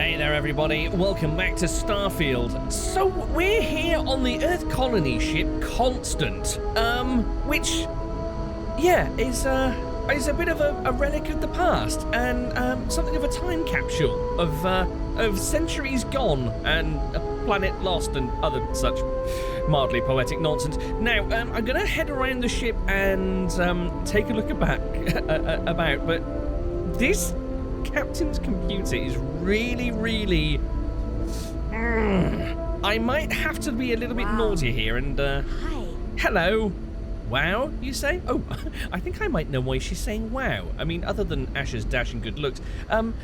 Hey there everybody, welcome back to Starfield. So we're here on the Earth colony ship Constant, which, yeah, is a bit of a relic of the past and something of a time capsule of centuries gone and a planet lost and other such mildly poetic nonsense. Now, I'm gonna head around the ship and take a look about, but this Captain's computer is really I might have to be a little bit naughty here and Hi. Hello. Wow, you say? Oh, I think I might know why she's saying wow. I mean, other than Ash's dashing good looks,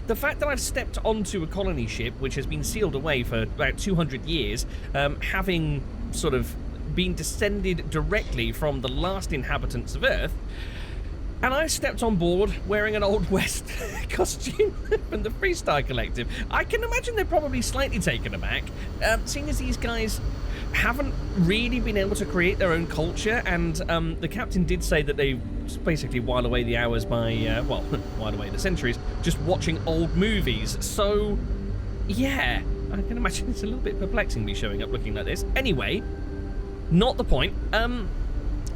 the fact that I've stepped onto a colony ship which has been sealed away for about 200 years, having sort of been descended directly from the last inhabitants of Earth, and I stepped on board wearing an Old West costume from the Freestar Collective. I can imagine they're probably slightly taken aback, seeing as these guys haven't really been able to create their own culture, and the captain did say that they basically while away the hours by, well, while away the centuries, just watching old movies. So, yeah, I can imagine it's a little bit perplexing me showing up looking like this. Anyway, not the point.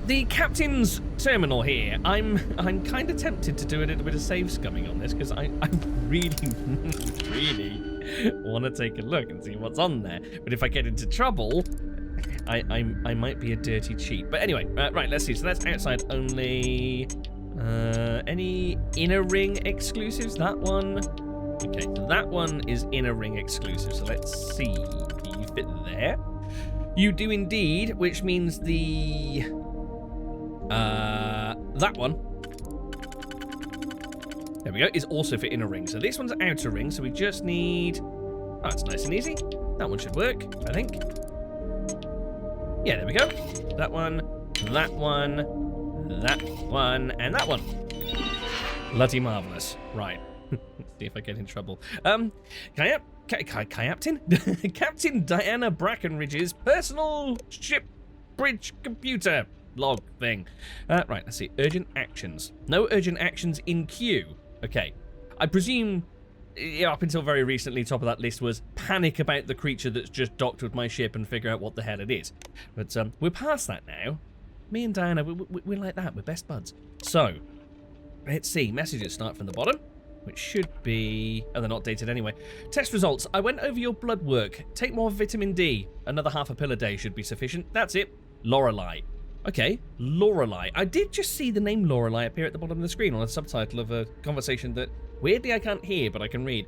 The captain's terminal here. I'm kind of tempted to do a little bit of save scumming on this because I really want to take a look and see what's on there. But if I get into trouble, I might be a dirty cheat. But anyway, right, let's see. So that's outside only. Any inner ring exclusives? That one. Okay, so that one is inner ring exclusive. So let's see. Do you fit there? You do indeed, which means the. That one. There we go, is also for inner ring. So this one's outer ring, so we just need... Oh, it's nice and easy. That one should work, I think. Yeah, there we go. That one, that one, that one, and that one. Bloody marvellous. Right. Let's see if I get in trouble. Captain? Captain Diana Brackenridge's personal ship bridge computer log thing. Right, let's see. Urgent actions. No urgent actions in queue. Okay. I presume up until very recently, top of that list was panic about the creature that's just docked with my ship and figure out what the hell it is. But we're past that now. Me and Diana, we're like that. We're best buds. So, let's see. Messages start from the bottom, which should be... Oh, they're not dated anyway. Test results. I went over your blood work. Take more vitamin D. Another half a pill a day should be sufficient. That's it. Lorelei. Okay, Lorelei. I did just see the name Lorelei appear at the bottom of the screen on a subtitle of a conversation that, weirdly, I can't hear, but I can read.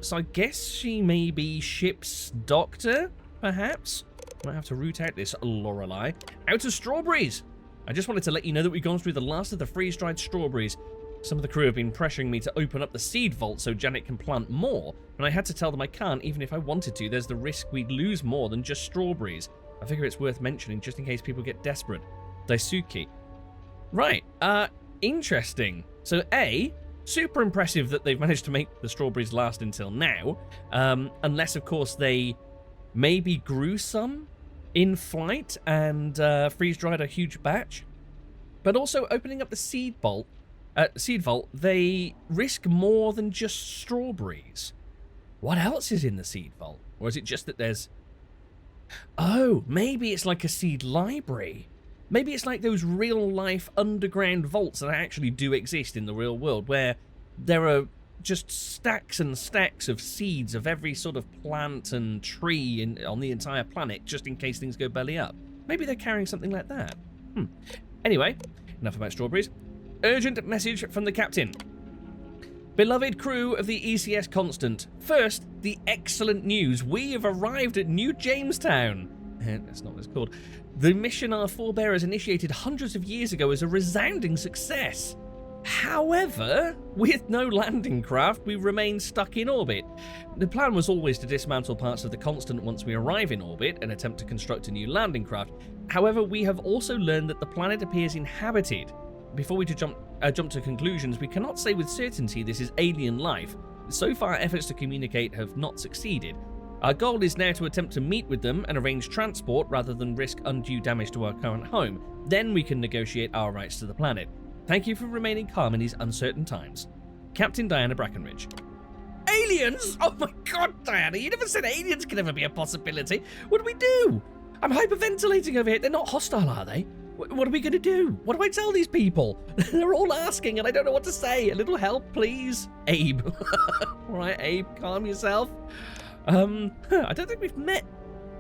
So I guess she may be ship's doctor, perhaps? Might have to root out this Lorelei. Out of strawberries! I just wanted to let you know that we've gone through the last of the freeze-dried strawberries. Some of the crew have been pressuring me to open up the seed vault so Janet can plant more, and I had to tell them I can't, even if I wanted to. There's the risk we'd lose more than just strawberries. I figure it's worth mentioning just in case people get desperate. Daisuke. Right, interesting. So A, super impressive that they've managed to make the strawberries last until now. Unless, of course, they maybe grew some in flight and freeze-dried a huge batch. But also, opening up the seed vault, they risk more than just strawberries. What else is in the seed vault? Or is it just that there's... Oh, maybe it's like a seed library. Maybe it's like those real-life underground vaults that actually do exist in the real world, where there are just stacks and stacks of seeds of every sort of plant and tree on the entire planet, just in case things go belly up. Maybe they're carrying something like that. Anyway, enough about strawberries. Urgent message from the captain. Beloved crew of the ECS Constant, first, the excellent news. We have arrived at New Jamestown. That's not what it's called. The mission our forebearers initiated hundreds of years ago is a resounding success. However, with no landing craft, we remain stuck in orbit. The plan was always to dismantle parts of the Constant once we arrive in orbit and attempt to construct a new landing craft. However, we have also learned that the planet appears inhabited. Before we jump to conclusions, we cannot say with certainty this is alien life. So far, efforts to communicate have not succeeded. Our goal is now to attempt to meet with them and arrange transport rather than risk undue damage to our current home. Then we can negotiate our rights to the planet. Thank you for remaining calm in these uncertain times. Captain Diana Brackenridge. aliens? Oh my god, Diana, you never said aliens could ever be a possibility. What do we do? I'm hyperventilating over here. They're not hostile, are they? What are we going to do? What do I tell these people? They're all asking and I don't know what to say. A little help, please. Abe. All right, Abe, calm yourself. I don't think we've met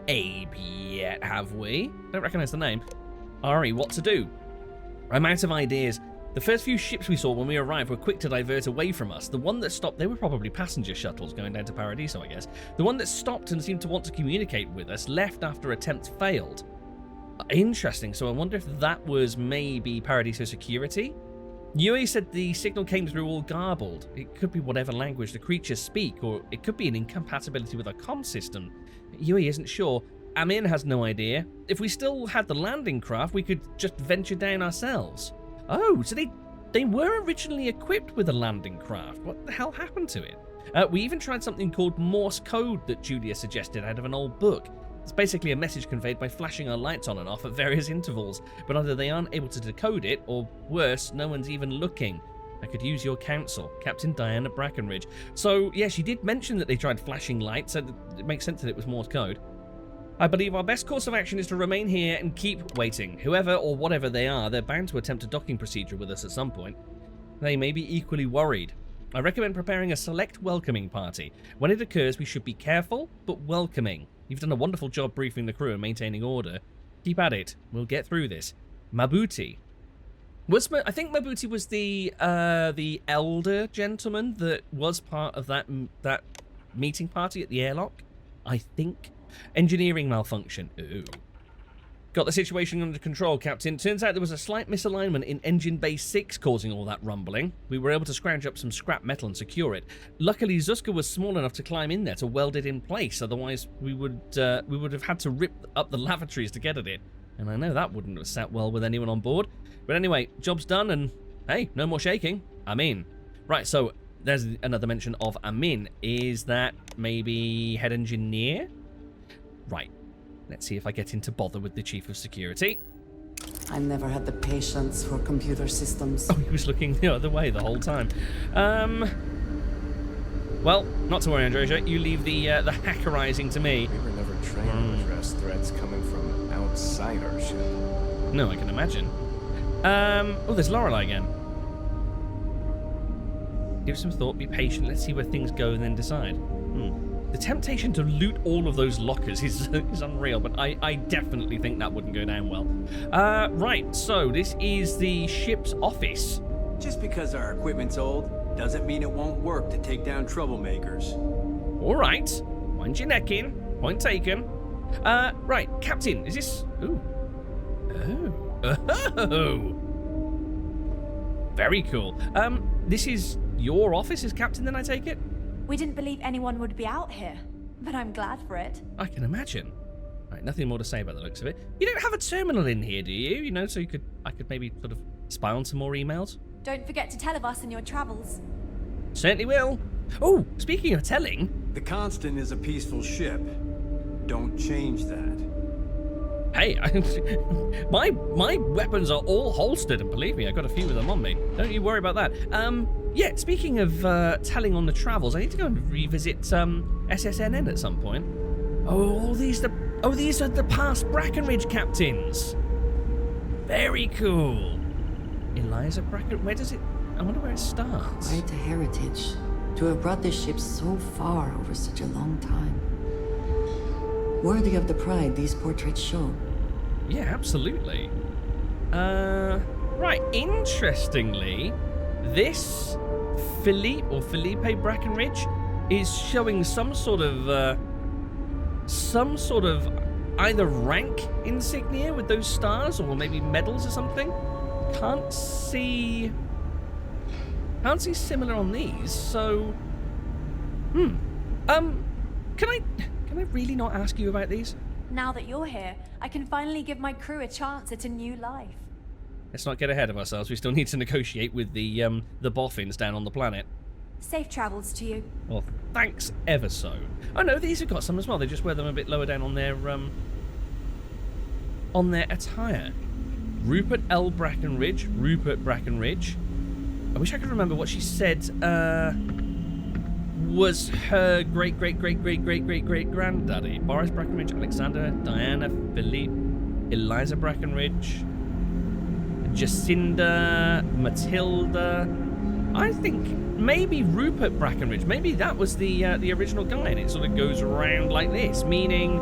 Abe yet, have we? Don't recognize the name. Ari, what to do? I'm out of ideas. The first few ships we saw when we arrived were quick to divert away from us. The one that stopped, they were probably passenger shuttles going down to Paradiso, I guess. The one that stopped and seemed to want to communicate with us left after attempts failed. Interesting, so I wonder if that was maybe Paradiso security? Yui said the signal came through all garbled. It could be whatever language the creatures speak, or it could be an incompatibility with our comm system. Yui isn't sure. Amin has no idea. If we still had the landing craft, we could just venture down ourselves. Oh, so they were originally equipped with a landing craft. What the hell happened to it? We even tried something called Morse code that Julia suggested out of an old book. It's basically a message conveyed by flashing our lights on and off at various intervals, but either they aren't able to decode it, or worse, no one's even looking. I could use your counsel, Captain Diana Brackenridge. So, yeah, she did mention that they tried flashing lights, so it makes sense that it was Morse code. I believe our best course of action is to remain here and keep waiting. Whoever or whatever they are, they're bound to attempt a docking procedure with us at some point. They may be equally worried. I recommend preparing a select welcoming party. When it occurs, we should be careful, but welcoming. You've done a wonderful job briefing the crew and maintaining order. Keep at it. We'll get through this. Mabuti. I think Mabuti was the elder gentleman that was part of that meeting party at the airlock. I think. Engineering malfunction. Ooh. Got the situation under control, Captain. Turns out there was a slight misalignment in engine bay 6 causing all that rumbling. We were able to scrounge up some scrap metal and secure it. Luckily, Zuzka was small enough to climb in there to weld it in place. Otherwise, we would have had to rip up the lavatories to get at it. And I know that wouldn't have sat well with anyone on board. But anyway, job's done, and hey, no more shaking. Amin. Right, so there's another mention of Amin. Is that maybe head engineer? Right. Let's see if I get into bother with the Chief of Security. I never had the patience for computer systems. Oh, he was looking the other way the whole time. Well, not to worry, Androsia. You leave the hackerizing to me. We were never trained to address threats coming from outside our ship. No, I can imagine. Oh, there's Lorelei again. Give some thought, be patient, let's see where things go and then decide. The temptation to loot all of those lockers is unreal, but I definitely think that wouldn't go down well. Right, so this is the ship's office. Just because our equipment's old doesn't mean it won't work to take down troublemakers. All right, mind your neck in. Point taken. Right, Captain, is this... Ooh. Oh. Very cool. This is your office as Captain, then I take it? We didn't believe anyone would be out here, but I'm glad for it. I can imagine. Right, nothing more to say about the looks of it. You don't have a terminal in here, do you? You know, so I could maybe sort of spy on some more emails? Don't forget to tell of us in your travels. Certainly will. Oh, speaking of telling... The Constant is a peaceful ship. Don't change that. Hey, my weapons are all holstered, and believe me, I got a few of them on me. Don't you worry about that. Yeah, speaking of telling on the travels, I need to go and revisit SSNN at some point. Oh, these are the past Brackenridge captains. Very cool. Eliza Bracken, where does it... I wonder where it starts. Quite a heritage to have brought this ship so far over such a long time. Worthy of the pride these portraits show. Yeah, absolutely. Right, interestingly, this Felipe Brackenridge is showing some sort of either rank insignia with those stars or maybe medals or something. Can't see similar on these, so can I really not ask you about these? Now that you're here, I can finally give my crew a chance at a new life. Let's not get ahead of ourselves. We still need to negotiate with the boffins down on the planet. Safe travels to you. Well, thanks ever so. Oh no, these have got some as well. They just wear them a bit lower down on their attire. Rupert L. Brackenridge. Rupert Brackenridge. I wish I could remember what she said was her great-great-great-great-great-great-great-granddaddy. Boris Brackenridge, Alexander, Diana, Philippe, Eliza Brackenridge, Jacinda, Matilda. I think maybe Rupert Brackenridge. Maybe that was the original guy, and it sort of goes around like this, meaning...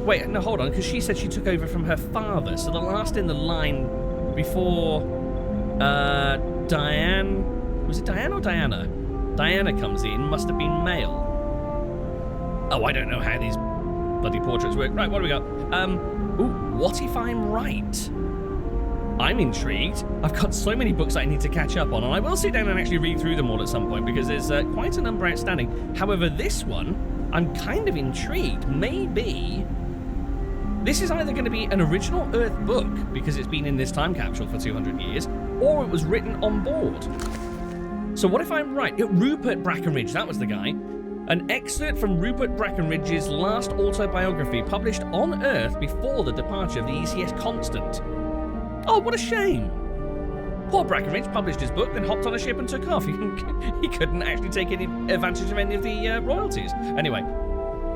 Wait, no, hold on, because she said she took over from her father, so the last in the line before Diane... Was it Diane or Diana? Diana comes in, must have been male. Oh, I don't know how these bloody portraits work. Right, what do we got? Ooh, what if I'm right? I'm intrigued. I've got so many books I need to catch up on, and I will sit down and actually read through them all at some point, because there's quite a number outstanding. However, this one, I'm kind of intrigued. Maybe this is either going to be an original Earth book, because it's been in this time capsule for 200 years, or it was written on board. So what if I'm right? Rupert Brackenridge, that was the guy. An excerpt from Rupert Brackenridge's last autobiography, published on Earth before the departure of the ECS Constant. Oh, what a shame. Poor Brackenridge published his book, then hopped on a ship and took off. He couldn't actually take any advantage of any of the royalties. Anyway,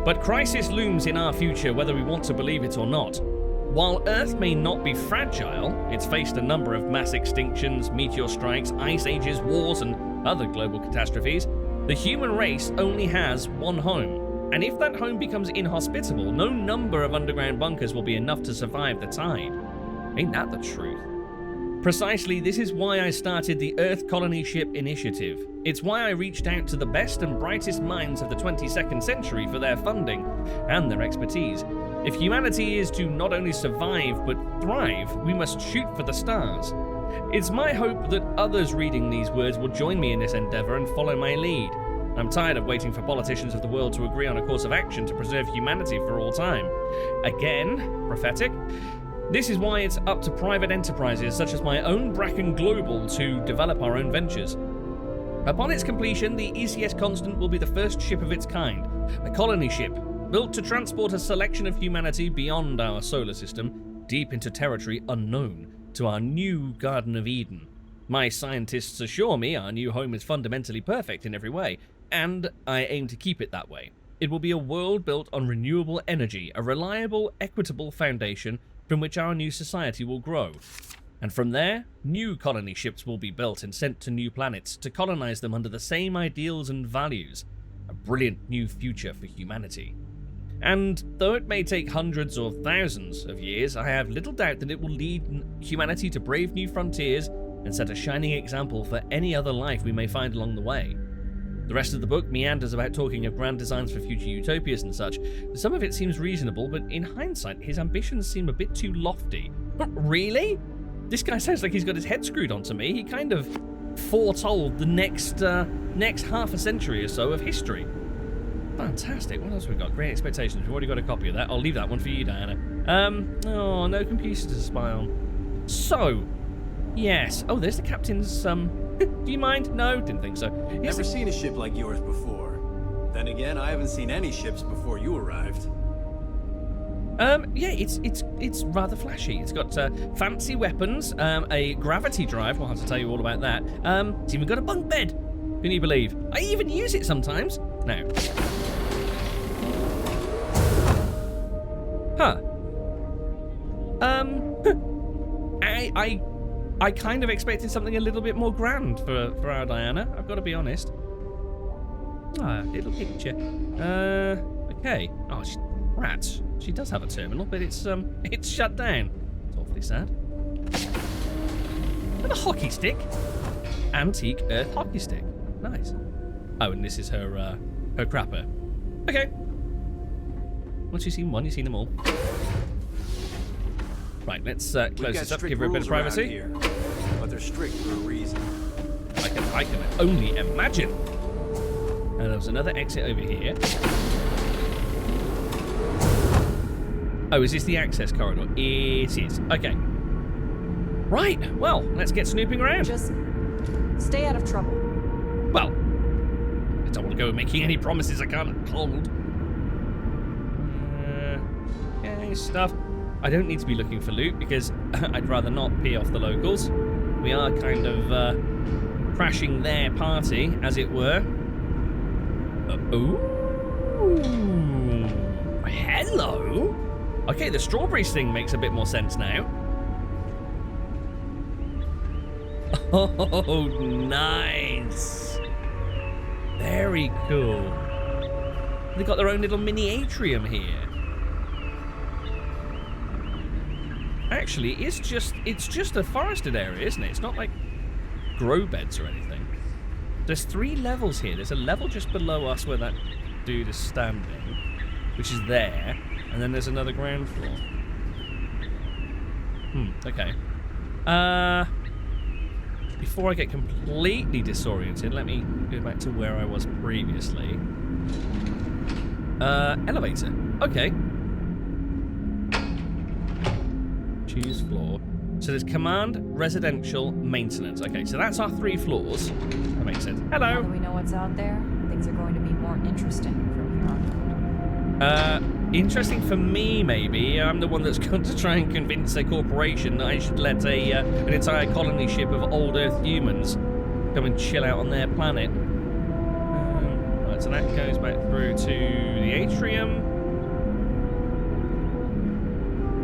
but crisis looms in our future, whether we want to believe it or not. While Earth may not be fragile, it's faced a number of mass extinctions, meteor strikes, ice ages, wars, and other global catastrophes. The human race only has one home. And if that home becomes inhospitable, no number of underground bunkers will be enough to survive the tide. Ain't that the truth? Precisely, this is why I started the Earth Colony Ship Initiative. It's why I reached out to the best and brightest minds of the 22nd century for their funding and their expertise. If humanity is to not only survive but thrive, we must shoot for the stars. It's my hope that others reading these words will join me in this endeavor and follow my lead. I'm tired of waiting for politicians of the world to agree on a course of action to preserve humanity for all time. Again, prophetic. This is why it's up to private enterprises such as my own Bracken Global to develop our own ventures. Upon its completion, the ECS Constant will be the first ship of its kind, a colony ship, built to transport a selection of humanity beyond our solar system, deep into territory unknown, to our new Garden of Eden. My scientists assure me our new home is fundamentally perfect in every way, and I aim to keep it that way. It will be a world built on renewable energy, a reliable, equitable foundation from which our new society will grow. And from there, new colony ships will be built and sent to new planets to colonize them under the same ideals and values. A brilliant new future for humanity. And though it may take hundreds or thousands of years, I have little doubt that it will lead humanity to brave new frontiers and set a shining example for any other life we may find along the way. The rest of the book meanders about talking of grand designs for future utopias and such. Some of it seems reasonable, but in hindsight, his ambitions seem a bit too lofty. Really? This guy sounds like he's got his head screwed onto me. He kind of foretold the next half a century or so of history. Fantastic. What else have we got? Great Expectations. We've already got a copy of that. I'll leave that one for you, Diana. Oh, no computer to spy on. So, yes. Oh, there's the captain's, do you mind? No, didn't think so. Never seen a ship like yours before. Then again, I haven't seen any ships before you arrived. Yeah, it's rather flashy. It's got fancy weapons, a gravity drive. We'll have to tell you all about that. It's even got a bunk bed. Can you believe? I even use it sometimes. Now. Huh. I kind of expected something a little bit more grand for our Diana. I've got to be honest. Ah, little picture. Okay. Oh, rats. She does have a terminal, but it's shut down. It's awfully sad. And a hockey stick. Antique Earth hockey stick. Nice. Oh, and this is her crapper. Okay. Once you've seen one, you've seen them all. Right, let's close this up, give her a bit of privacy. Here, but they're strict for a reason. I can only imagine. And there's another exit over here. Oh, is this the access corridor? It is. Okay. Right, well, let's get snooping around. Just stay out of trouble. Well, I don't want to go making any promises I can't hold. Okay, stuff. I don't need to be looking for loot because I'd rather not pee off the locals. We are kind of crashing their party, as it were. Ooh. Hello. Okay, the strawberries thing makes a bit more sense now. Oh, nice. Very cool. They've got their own little mini atrium here. Actually, it's just a forested area, isn't it? It's not like grow beds or anything. There's 3 levels here. There's a level just below us where that dude is standing, which is there, and then there's another ground floor. Okay. Before I get completely disoriented, let me go back to where I was previously. Elevator. Okay. Choose floor. So there's command, residential, maintenance. Okay, so that's our 3 floors. That makes sense. Now Hello. that we know what's out there, things are going to be more interesting from here on out. Interesting for me, maybe. I'm the one that's going to try and convince a corporation that I should let an entire colony ship of old Earth humans come and chill out on their planet. Right, so that goes back through to the atrium.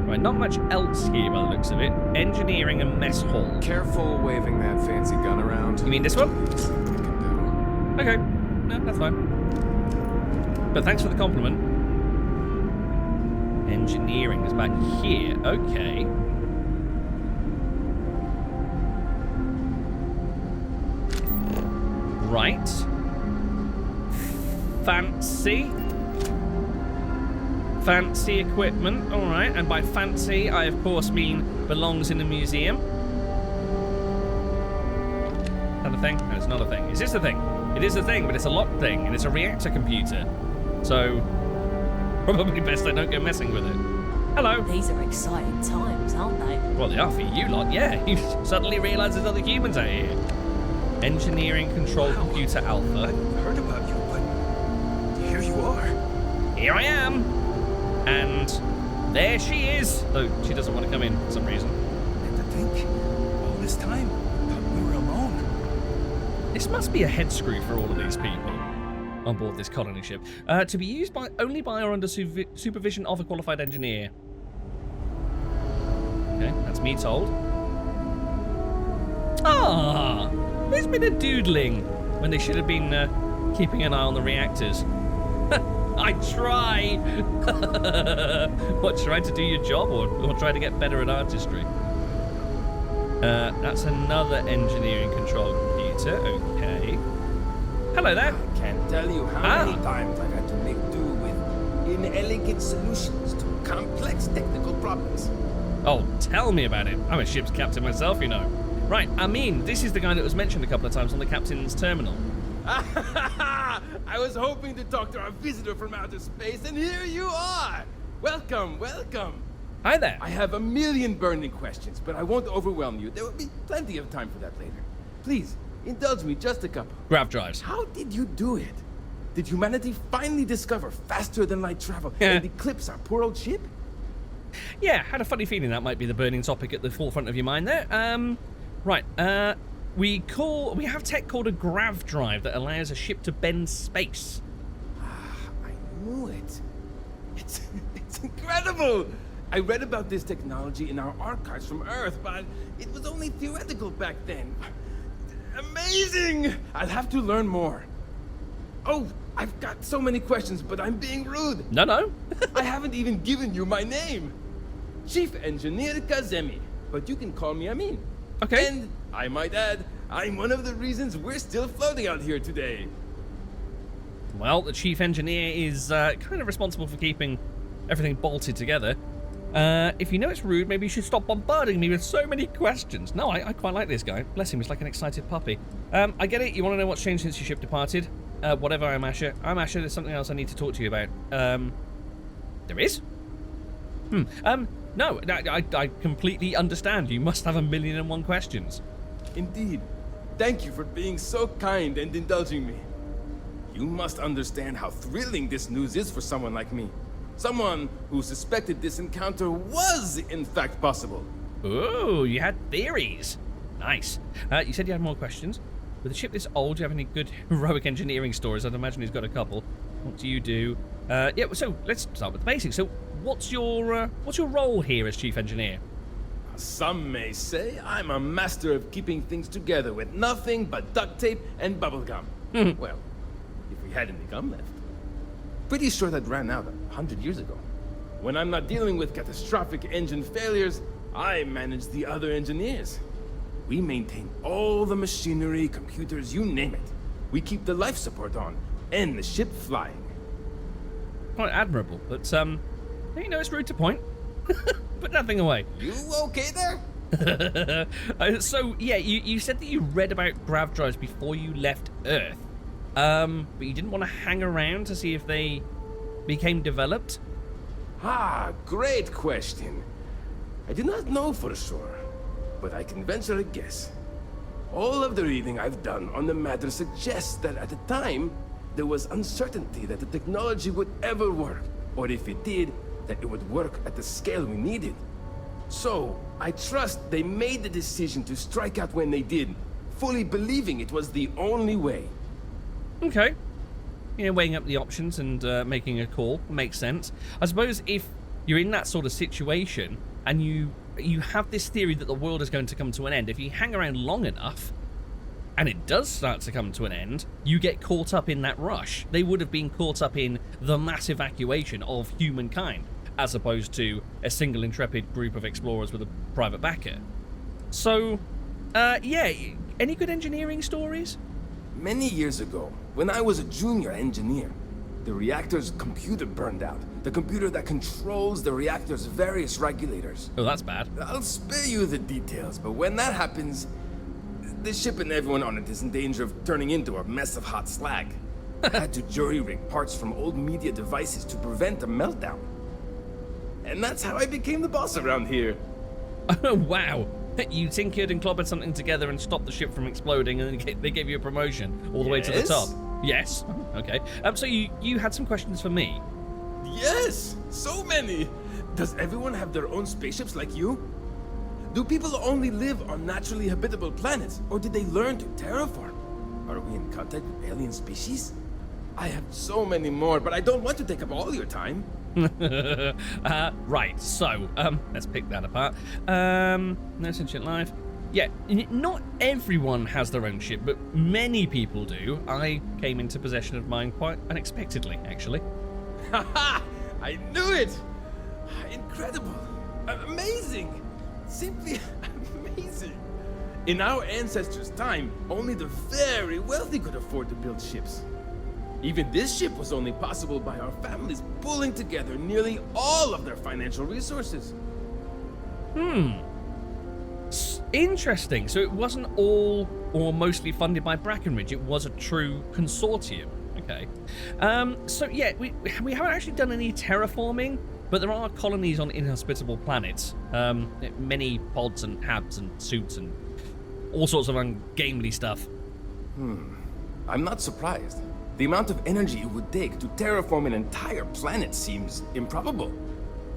Right, not much else here by the looks of it. Engineering and mess hall. Careful waving that fancy gun around. You mean this one? Something we can Okay. No, that's fine. But thanks for the compliment. Engineering is back here. Okay. Right. Fancy equipment. All right. And by fancy, I of course mean belongs in a museum. Is that a thing? No, it's not a thing. Is this a thing? It is a thing, but it's a locked thing, and it's a reactor computer. So, probably best I don't go messing with it. Hello. These are exciting times, aren't they? Well, they are for you lot, yeah. You suddenly realise there's other humans out here. Engineering Control Computer Alpha. I've heard about you, but here you are. Here I am. And there she is. Though she doesn't want to come in for some reason. And to think, all this time, thought we were alone. This must be a head screw for all of these people on board this colony ship, to be used only by or under supervision of a qualified engineer. Okay, that's me told. Ah, there's been a doodling when they should have been keeping an eye on the reactors. I try. What, try to do your job or try to get better at artistry? That's another engineering control computer. Okay. Hello there. I can't tell you how many times I've had to make do with inelegant solutions to complex technical problems. Oh, tell me about it. I'm a ship's captain myself, you know. Right, Amin, this is the guy that was mentioned a couple of times on the captain's terminal. I was hoping to talk to our visitor from outer space, and here you are! Welcome, welcome! Hi there. I have a million burning questions, but I won't overwhelm you. There will be plenty of time for that later. Please, indulge me just a couple. Grav drives. How did you do it? Did humanity finally discover faster than light travel and eclipse our poor old ship? Yeah, had a funny feeling that might be the burning topic at the forefront of your mind there. Right, we have tech called a grav drive that allows a ship to bend space. I knew it. It's incredible! I read about this technology in our archives from Earth, but it was only theoretical back then. Amazing! I'll have to learn more. Oh, I've got so many questions, but I'm being rude. No. I haven't even given you my name. Chief Engineer Kazemi, but you can call me Amin. Okay. And I might add, I'm one of the reasons we're still floating out here today. Well, the chief engineer is kind of responsible for keeping everything bolted together. If you know it's rude, maybe you should stop bombarding me with so many questions. No, I quite like this guy. Bless him, he's like an excited puppy. I get it, you want to know what's changed since your ship departed. Whatever, I'm Asher. There's something else I need to talk to you about. There is? No, I completely understand. You must have 1,000,001 questions. Indeed. Thank you for being so kind and indulging me. You must understand how thrilling this news is for someone like me. Someone who suspected this encounter was, in fact, possible. Ooh, you had theories. Nice. You said you had more questions. With a ship this old, do you have any good heroic engineering stories? I'd imagine he's got a couple. What do you do? Yeah, so let's start with the basics. So what's your role here as chief engineer? Some may say I'm a master of keeping things together with nothing but duct tape and bubblegum. Well, if we had any gum left. Pretty sure that ran out 100 years ago. When I'm not dealing with catastrophic engine failures, I manage the other engineers. We maintain all the machinery, computers, you name it. We keep the life support on, and the ship flying. Quite admirable, but you know, it's rude to point. Put nothing away. You okay there? So yeah, you said that you read about grav drives before you left Earth, but you didn't want to hang around to see if they became developed. Ah, great question. I do not know for sure, but I can venture a guess. All of the reading I've done on the matter suggests that at the time, there was uncertainty that the technology would ever work, or if it did, that it would work at the scale we needed. So, I trust they made the decision to strike out when they did, fully believing it was the only way. Okay. Yeah, weighing up the options and making a call makes sense. I suppose if you're in that sort of situation and you have this theory that the world is going to come to an end, if you hang around long enough and it does start to come to an end, you get caught up in that rush. They would have been caught up in the mass evacuation of humankind, as opposed to a single intrepid group of explorers with a private backer. So, yeah, any good engineering stories? Many years ago, when I was a junior engineer, the reactor's computer burned out. The computer that controls the reactor's various regulators. Oh, that's bad. I'll spare you the details, but when that happens, the ship and everyone on it is in danger of turning into a mess of hot slag. I had to jury-rig parts from old media devices to prevent a meltdown. And that's how I became the boss around here. Oh, wow. You tinkered and clobbered something together and stopped the ship from exploding, and then they gave you a promotion all the way to the top. Yes. Okay. So you had some questions for me? Yes! So many! Does everyone have their own spaceships like you? Do people only live on naturally habitable planets, or did they learn to terraform? Are we in contact with alien species? I have so many more, but I don't want to take up all your time. Right, so, let's pick that apart. No sentient life. Yeah, not everyone has their own ship, but many people do. I came into possession of mine quite unexpectedly, actually. Haha! I knew it! Incredible! Amazing! Simply amazing! In our ancestors' time, only the very wealthy could afford to build ships. Even this ship was only possible by our families pulling together nearly all of their financial resources. Interesting. So it wasn't all or mostly funded by Brackenridge. It was a true consortium. Okay. So yeah, we haven't actually done any terraforming, but there are colonies on inhospitable planets. Many pods and habs and suits and all sorts of ungainly stuff. I'm not surprised. The amount of energy it would take to terraform an entire planet seems improbable.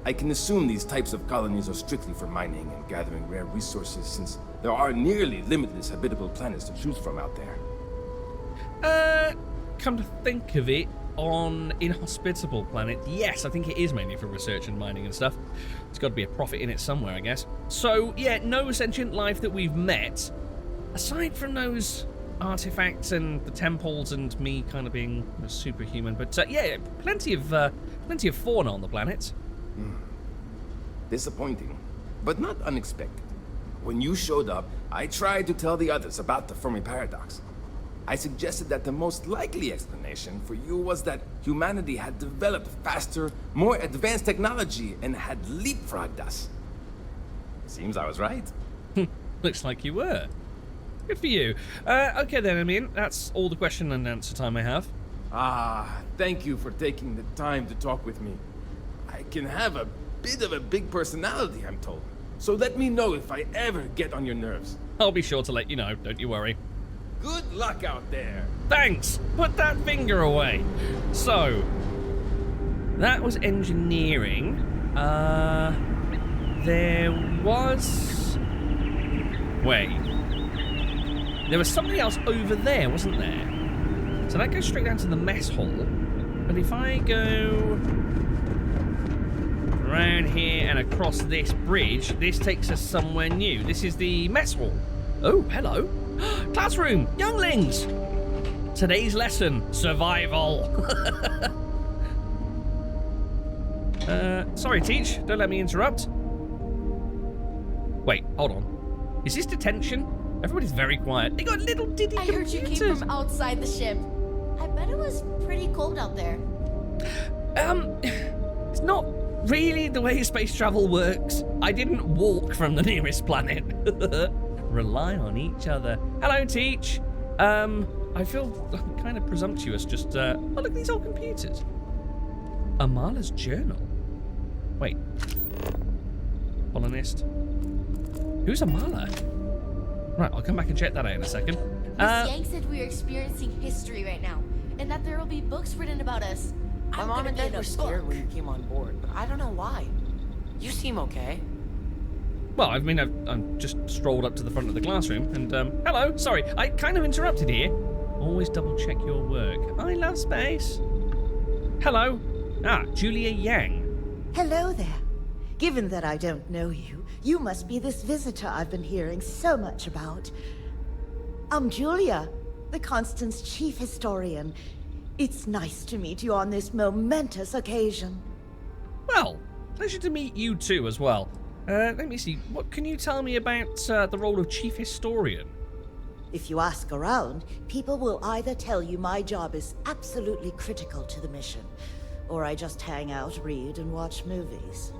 I can assume these types of colonies are strictly for mining and gathering rare resources, since there are nearly limitless habitable planets to choose from out there. Come to think of it, on inhospitable planet, yes, I think it is mainly for research and mining and stuff. There's got to be a profit in it somewhere, I guess. So, yeah, no sentient life that we've met, aside from those artifacts and the temples and me kind of being a superhuman. But, yeah, plenty of fauna on the planet. Disappointing, but not unexpected. When you showed up, I tried to tell the others about the Fermi paradox. I suggested that the most likely explanation for you was that humanity had developed faster, more advanced technology and had leapfrogged us. Seems I was right. Looks like you were. Good for you. Okay then, Amin, that's all the question and answer time I have. Ah, thank you for taking the time to talk with me. I can have a bit of a big personality, I'm told. So let me know if I ever get on your nerves. I'll be sure to let you know, don't you worry. Good luck out there. Thanks! Put that finger away. So, that was engineering. There was... Wait. There was something else over there, wasn't there? So that goes straight down to the mess hall. But if I go around here and across this bridge, this takes us somewhere new. This is the mess hall. Oh, hello. Classroom, younglings. Today's lesson, survival. Sorry, Teach. Don't let me interrupt. Wait, hold on. Is this detention? Everybody's very quiet. They got little diddy I heard you computers. came from outside the ship. I bet it was pretty cold out there. It's not really the way space travel works. I didn't walk from the nearest planet. Rely on each other. Hello, Teach. I feel kind of presumptuous just, oh, look at these old computers. Amala's journal. Wait. Colonist. Who's Amala? Right, I'll come back and check that out in a second. Miss Yang said we are experiencing history right now, and that there will be books written about us. My mom and dad were scared when you came on board, but I don't know why. You seem okay. Well, I mean, I've just strolled up to the front of the classroom, and, hello, sorry, I kind of interrupted here. Always double check your work. I love space. Hello. Ah, Julia Yang. Hello there. Given that I don't know you, you must be this visitor I've been hearing so much about. I'm Julia, the Constant's chief historian. It's nice to meet you on this momentous occasion. Well, pleasure to meet you too as well. Let me see, what can you tell me about the role of chief historian? If you ask around, people will either tell you my job is absolutely critical to the mission, or I just hang out, read, and watch movies.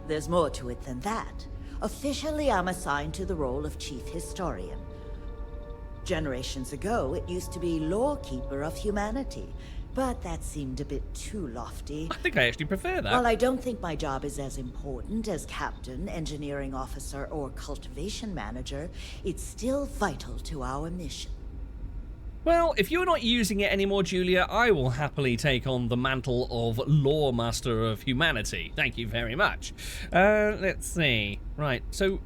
There's more to it than that. Officially, I'm assigned to the role of chief historian. Generations ago, it used to be lore-keeper of humanity, but that seemed a bit too lofty. I think I actually prefer that. While I don't think my job is as important as captain, engineering officer, or cultivation manager, it's still vital to our mission. Well, if you're not using it anymore, Julia, I will happily take on the mantle of Lore Master of Humanity. Thank you very much. Let's see. Right, so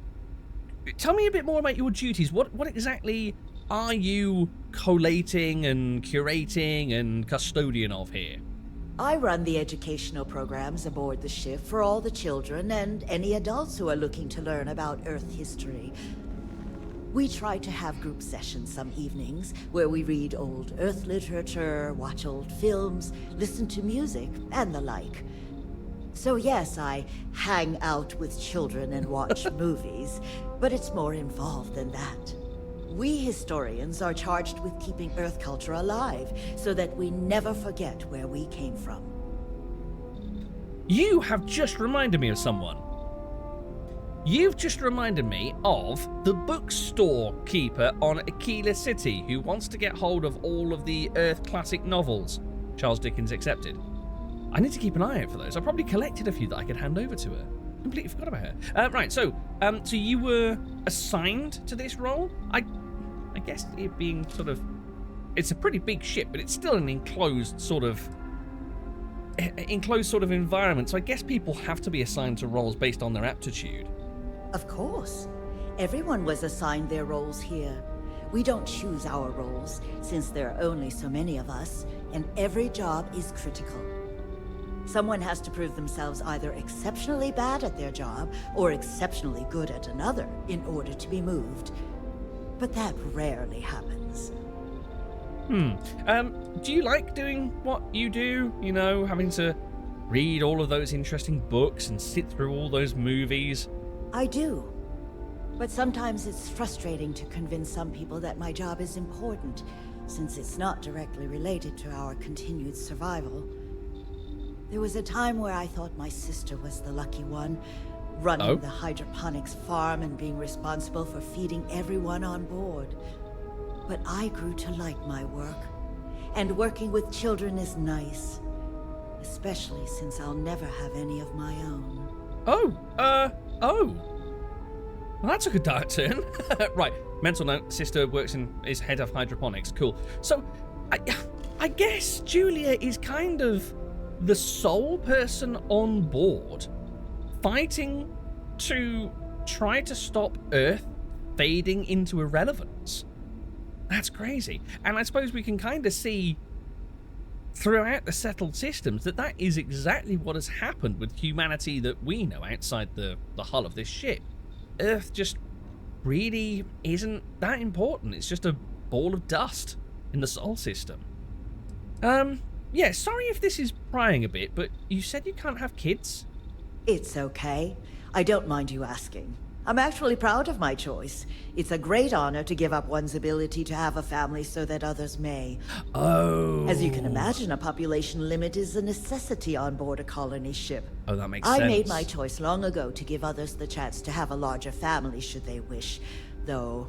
tell me a bit more about your duties. What exactly are you collating and curating and custodian of here? I run the educational programs aboard the ship for all the children and any adults who are looking to learn about Earth history. We try to have group sessions some evenings where we read old Earth literature, watch old films, listen to music, and the like. So yes, I hang out with children and watch movies, but it's more involved than that. We historians are charged with keeping Earth culture alive so that we never forget where we came from. You have just reminded me of someone. You've just reminded me of the bookstore keeper on Aquila City who wants to get hold of all of the Earth classic novels, Charles Dickens accepted. I need to keep an eye out for those. I probably collected a few that I could hand over to her. Completely forgot about her. Right, so you were assigned to this role? I guess it being sort of... It's a pretty big ship, but it's still an enclosed sort of environment, so I guess people have to be assigned to roles based on their aptitude. Of course. Everyone was assigned their roles here. We don't choose our roles, since there are only so many of us, and every job is critical. Someone has to prove themselves either exceptionally bad at their job, or exceptionally good at another, in order to be moved. But that rarely happens. Do you like doing what you do? You know, having to read all of those interesting books and sit through all those movies? I do. But sometimes it's frustrating to convince some people that my job is important, since it's not directly related to our continued survival. There was a time where I thought my sister was the lucky one, running the hydroponics farm and being responsible for feeding everyone on board. But I grew to like my work, and working with children is nice, especially since I'll never have any of my own. Well, that took a dark turn. Right, mental note, sister is head of hydroponics, cool. So, I guess Julia is kind of the sole person on board fighting to try to stop Earth fading into irrelevance. That's crazy. And I suppose we can kind of see throughout the settled systems that that is exactly what has happened with humanity that we know outside the hull of this ship. Earth just really isn't that important. It's just a ball of dust in the Sol system. Yeah, sorry if this is prying a bit, but you said you can't have kids? It's okay. I don't mind you asking. I'm actually proud of my choice. It's a great honor to give up one's ability to have a family so that others may. Oh. As you can imagine, a population limit is a necessity on board a colony ship. Oh, that makes sense. I made my choice long ago to give others the chance to have a larger family should they wish. Though,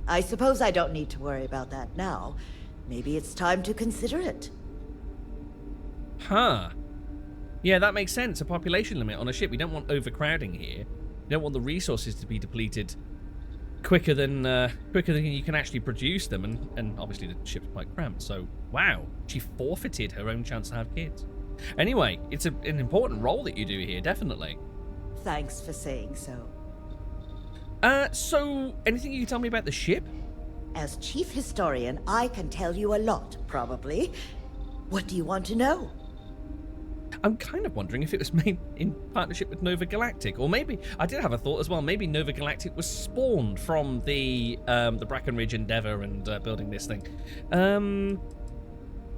I suppose I don't need to worry about that now. Maybe it's time to consider it. Huh. Yeah, that makes sense. A population limit on a ship. We don't want overcrowding here. We don't want the resources to be depleted quicker than you can actually produce them, and obviously the ship's quite cramped. So, wow, she forfeited her own chance to have kids. Anyway, it's an important role that you do here, definitely. Thanks for saying so. So, anything you can tell me about the ship? As chief historian, I can tell you a lot, probably. What do you want to know? I'm kind of wondering if it was made in partnership with Nova Galactic, or maybe I did have a thought as well. Maybe Nova Galactic was spawned from the Brackenridge Endeavor and building this thing.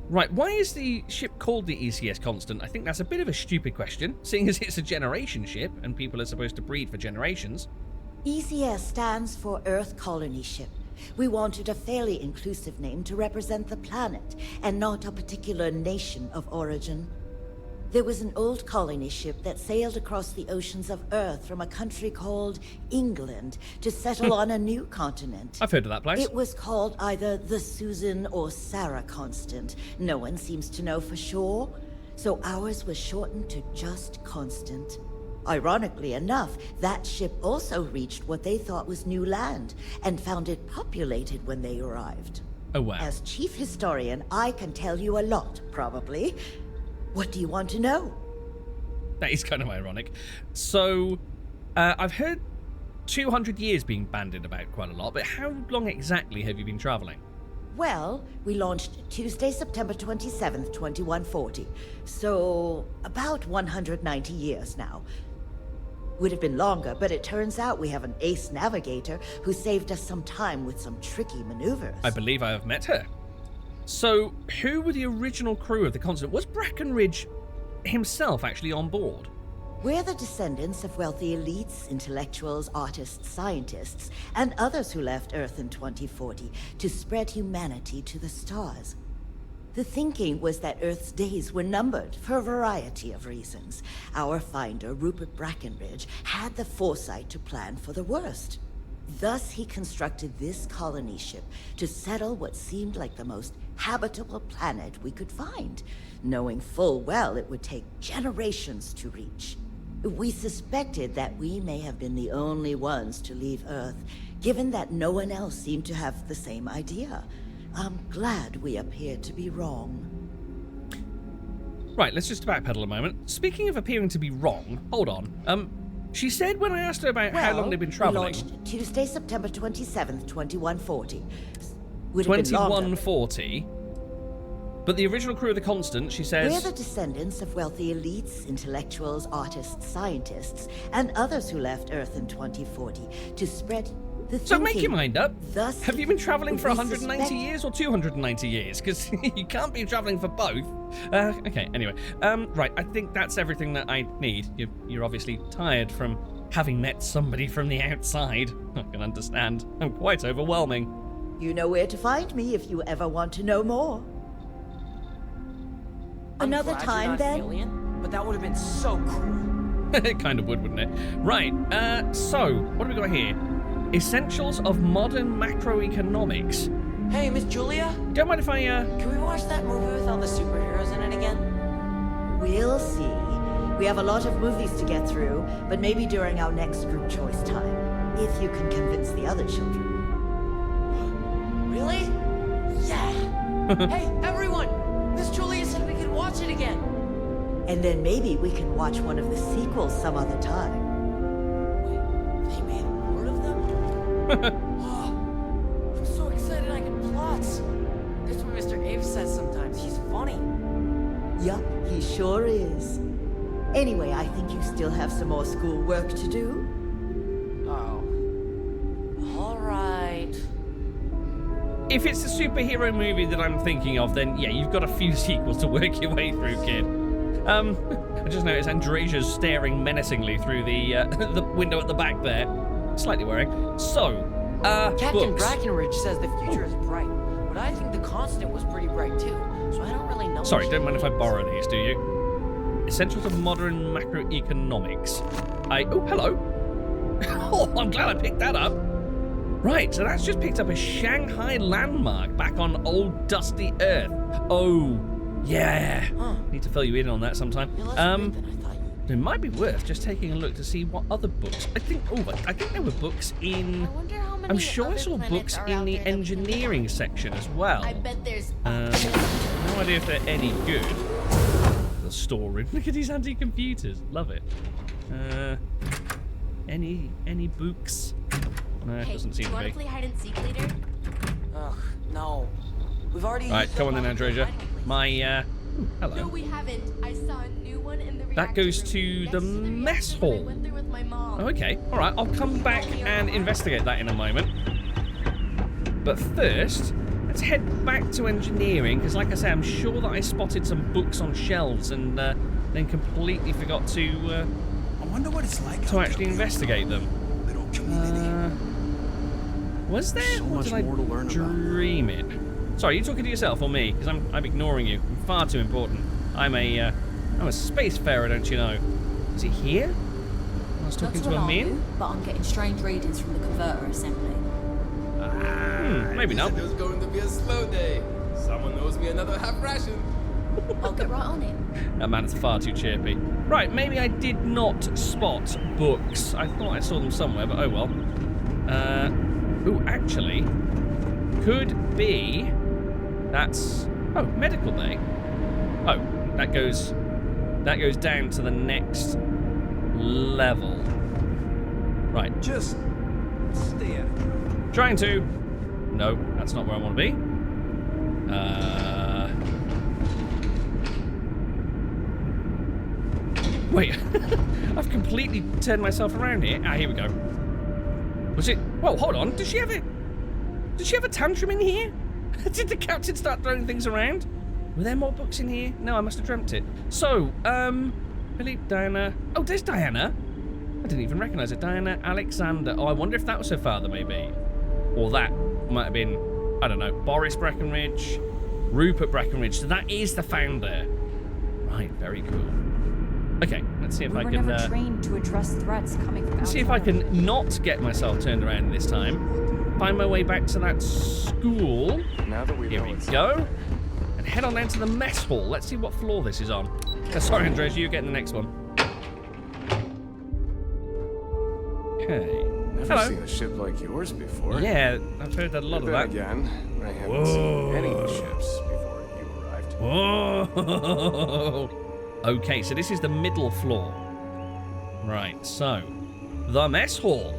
Right, why is the ship called the ECS Constant? I think that's a bit of a stupid question, seeing as it's a generation ship and people are supposed to breed for generations. ECS stands for Earth Colony Ship. We wanted a fairly inclusive name to represent the planet, and not a particular nation of origin. There was an old colony ship that sailed across the oceans of Earth from a country called England to settle on a new continent. I've heard of that place. It was called either the Susan or Sarah Constant. No one seems to know for sure, so ours was shortened to just Constant. Ironically enough, that ship also reached what they thought was new land, and found it populated when they arrived. Oh, wow. As chief historian, I can tell you a lot, probably. What do you want to know? That is kind of ironic. So, I've heard 200 years being bandied about quite a lot, but how long exactly have you been traveling? Well, we launched Tuesday, September 27th, 2140. So, about 190 years now. Would have been longer, but it turns out we have an ace navigator who saved us some time with some tricky maneuvers. I believe I have met her. So, who were the original crew of the Constant? Was Brackenridge himself actually on board? We're the descendants of wealthy elites, intellectuals, artists, scientists, and others who left Earth in 2040 to spread humanity to the stars. The thinking was that Earth's days were numbered for a variety of reasons. Our finder, Rupert Brackenridge, had the foresight to plan for the worst. Thus, he constructed this colony ship to settle what seemed like the most habitable planet we could find, knowing full well it would take generations to reach. We suspected that we may have been the only ones to leave Earth, given that no one else seemed to have the same idea. I'm glad we appeared to be wrong. Right, let's just backpedal a moment. Speaking of appearing to be wrong, hold on. She said when I asked her about how long they've been traveling. We launched Tuesday, September 27th, 2140. Would have been longer. 2140. But the original crew of the Constant, she says... We're the descendants of wealthy elites, intellectuals, artists, scientists, and others who left Earth in 2040 to spread the So make your mind up. Thus, have you been traveling for we 190 years or 290 years? Because you can't be traveling for both. Okay, anyway. Right, I think that's everything that I need. You're obviously tired from having met somebody from the outside. I can understand. I'm quite overwhelming. You know where to find me if you ever want to know more. Another time, then? Alien, but that would have been so cool. It kind of would, wouldn't it? Right, so, what have we got here? Essentials of modern macroeconomics. Hey, Miss Julia? Don't mind if I, Can we watch that movie with all the superheroes in it again? We'll see. We have a lot of movies to get through, but maybe during our next group choice time, if you can convince the other children. Really? Yeah! Hey, everyone! Miss Julia said we could watch it again! And then maybe we can watch one of the sequels some other time. Wait, they made more of them? Oh, I'm so excited I can plot. That's what Mr. Abe says sometimes. He's funny. Yup, he sure is. Anyway, I think you still have some more school work to do. Oh. All right. If it's a superhero movie that I'm thinking of, then yeah, you've got a few sequels to work your way through, kid. I just noticed Andresia's staring menacingly through the the window at the back there. Slightly worrying. So, Captain books. Brackenridge says the future is bright, but I think the constant was pretty bright too, so I don't really know. Sorry, what don't mind if I means. borrow these, do you? Essentials of modern macroeconomics. Oh, hello. Oh, I'm glad I picked that up. Right, so that's just picked up a Shanghai landmark back on old dusty Earth. Oh, yeah. Huh. Need to fill you in on that sometime. You're less great than I thought you. It might be worth just taking a look to see what other books. I think there were books in. I wonder how many I'm sure I other saw planets books are in out the there that we can look engineering at. section as well. I bet there's. No idea if they're any good. The storeroom. Look at these anti-computers. Love it. Any books? No, it Hey, doesn't do seem you to want be. to play hide and seek later? Ugh, no. We've already. Right, used come up on then, all the Androsia. hiding places. My No, hello. we haven't. I saw a new one in the That reactor goes room to next the the mess reactor that I hall. went there with my mom. Oh, okay. All right, I'll come back and investigate that in a moment. But first, let's head back to engineering because, like I say, I'm sure that I spotted some books on shelves and then completely forgot to I wonder what it's like to out actually there. investigate them. Little community. Was there? So or much did I more to learn about. dream it? Sorry, are you talking to yourself or me? Because I'm ignoring you. I'm far too important. I'm a spacefarer, don't you know? Is it here? I was talking to Amin. but I'm getting strange readings from the converter assembly. Maybe not. It was going to be a slow day. Someone owes me another half ration. I'll get right on it. That man's far too chirpy. Right, maybe I did not spot books. I thought I saw them somewhere, but oh well. Ooh, actually, could be. That's medical bay. Oh, that goes down to the next level. Right, Just stay out of it. trying to. No, that's not where I want to be. Wait, I've completely turned myself around here. Ah, here we go. Was it? Whoa, hold on. Did she have a tantrum in here? Did the captain start throwing things around? Were there more books in here? No, I must have dreamt it. So, Philip, Diana. Oh, there's Diana. I didn't even recognize it. Diana Alexander. Oh, I wonder if that was her father, maybe. Or that might have been, I don't know, Boris Brackenridge, Rupert Brackenridge. So that is the founder. Right, very cool. Okay, let's see if We I were can. never trained to address threats coming from Let's see if I outside. can not get myself turned around this time. Find my way back to that school. Now that we Here know we it's go. And head on down to the mess hall. Let's see what floor this is on. Sorry, Andres, you get the next one. Okay. never Hello. seen a ship like yours before. Yeah, I've heard that a lot of Then that. again, I haven't seen any ships before you arrived. Whoa! Okay, so this is the middle floor. Right, so the mess hall.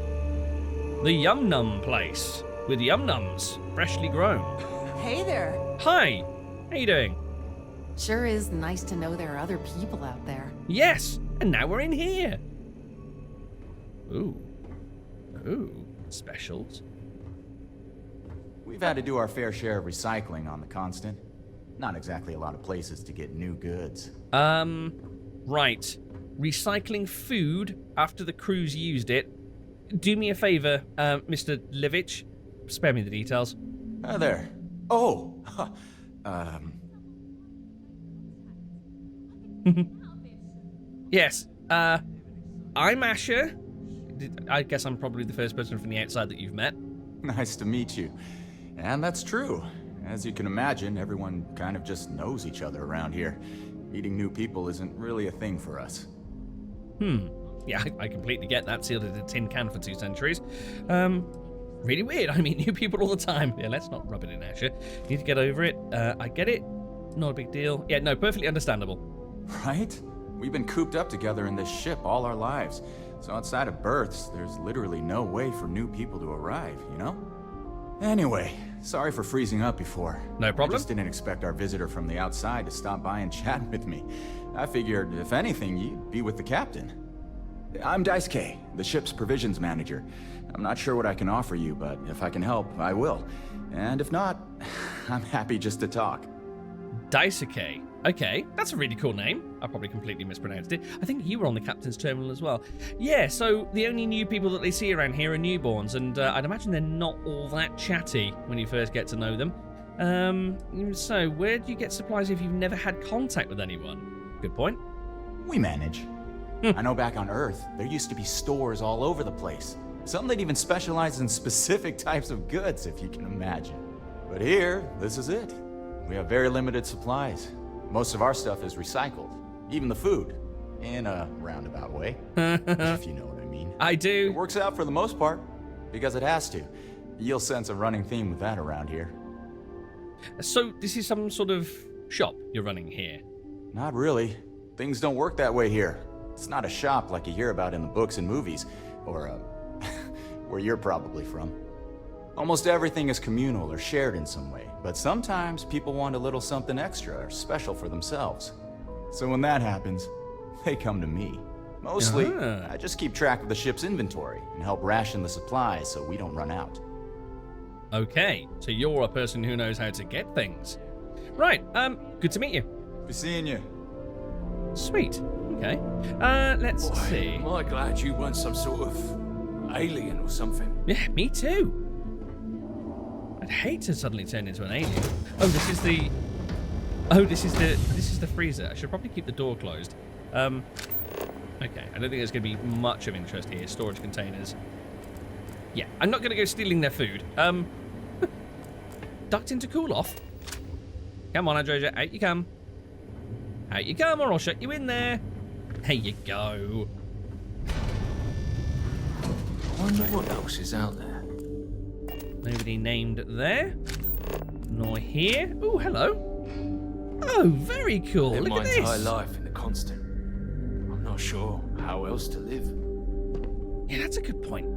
The Yum Num place with Yum Nums, freshly grown. Hey there. Hi, how you doing? Sure is nice to know there are other people out there. Yes, and now we're in here. Ooh. Ooh, specials. We've had to do our fair share of recycling on the Constant. Not exactly a lot of places to get new goods. Right. Recycling food after the crew's used it. Do me a favor, Mr. Levitz. Spare me the details. There. Oh! Yes. I'm Asher. I guess I'm probably the first person from the outside that you've met. Nice to meet you. And that's true. As you can imagine, everyone kind of just knows each other around here. Meeting new people isn't really a thing for us. Yeah, I completely get that. Sealed in a tin can for 2 centuries. Really weird. I meet new people all the time. Yeah, let's not rub it in, Asher. You need to get over it. I get it. Not a big deal. Yeah, no, perfectly understandable. Right? We've been cooped up together in this ship all our lives. So outside of berths, there's literally no way for new people to arrive, you know? Anyway, sorry for freezing up before. No problem. I just didn't expect our visitor from the outside to stop by and chat with me. I figured, if anything, you'd be with the captain. I'm Daisuke, the ship's provisions manager. I'm not sure what I can offer you, but if I can help, I will. And if not, I'm happy just to talk. Daisuke. Okay, that's a really cool name. I probably completely mispronounced it. I think you were on the captain's terminal as well. Yeah, so the only new people that they see around here are newborns, and I'd imagine they're not all that chatty when you first get to know them. So where do you get supplies if you've never had contact with anyone? Good point. We manage. I know back on Earth, there used to be stores all over the place. Some that even specialize in specific types of goods, if you can imagine. But here, this is it. We have very limited supplies. Most of our stuff is recycled. Even the food. In a roundabout way. If you know what I mean. I do. It works out for the most part. Because it has to. You'll sense a running theme with that around here. So this is some sort of shop you're running here? Not really. Things don't work that way here. It's not a shop like you hear about in the books and movies. Or, where you're probably from. Almost everything is communal or shared in some way, but sometimes people want a little something extra or special for themselves. So when that happens, they come to me. Mostly, I just keep track of the ship's inventory and help ration the supplies so we don't run out. Okay, so you're a person who knows how to get things. Right, good to meet you. Be seeing you. Sweet, okay. Let's see. Am I glad you weren't some sort of alien or something? Yeah, me too. I'd hate to suddenly turn into an alien. Oh, this is the... Oh, this is the freezer. I should probably keep the door closed. Okay, I don't think there's going to be much of interest here. Storage containers. Yeah, I'm not going to go stealing their food. Ducked into cool off. Come on, Androsia, out you come. Out you come, or I'll shut you in there. There you go. I wonder what else is out there. Nobody named there. Nor here. Oh, hello. Oh, very cool. Lived Look my at entire this. life in the constant. I'm not sure how else to live. Yeah, that's a good point.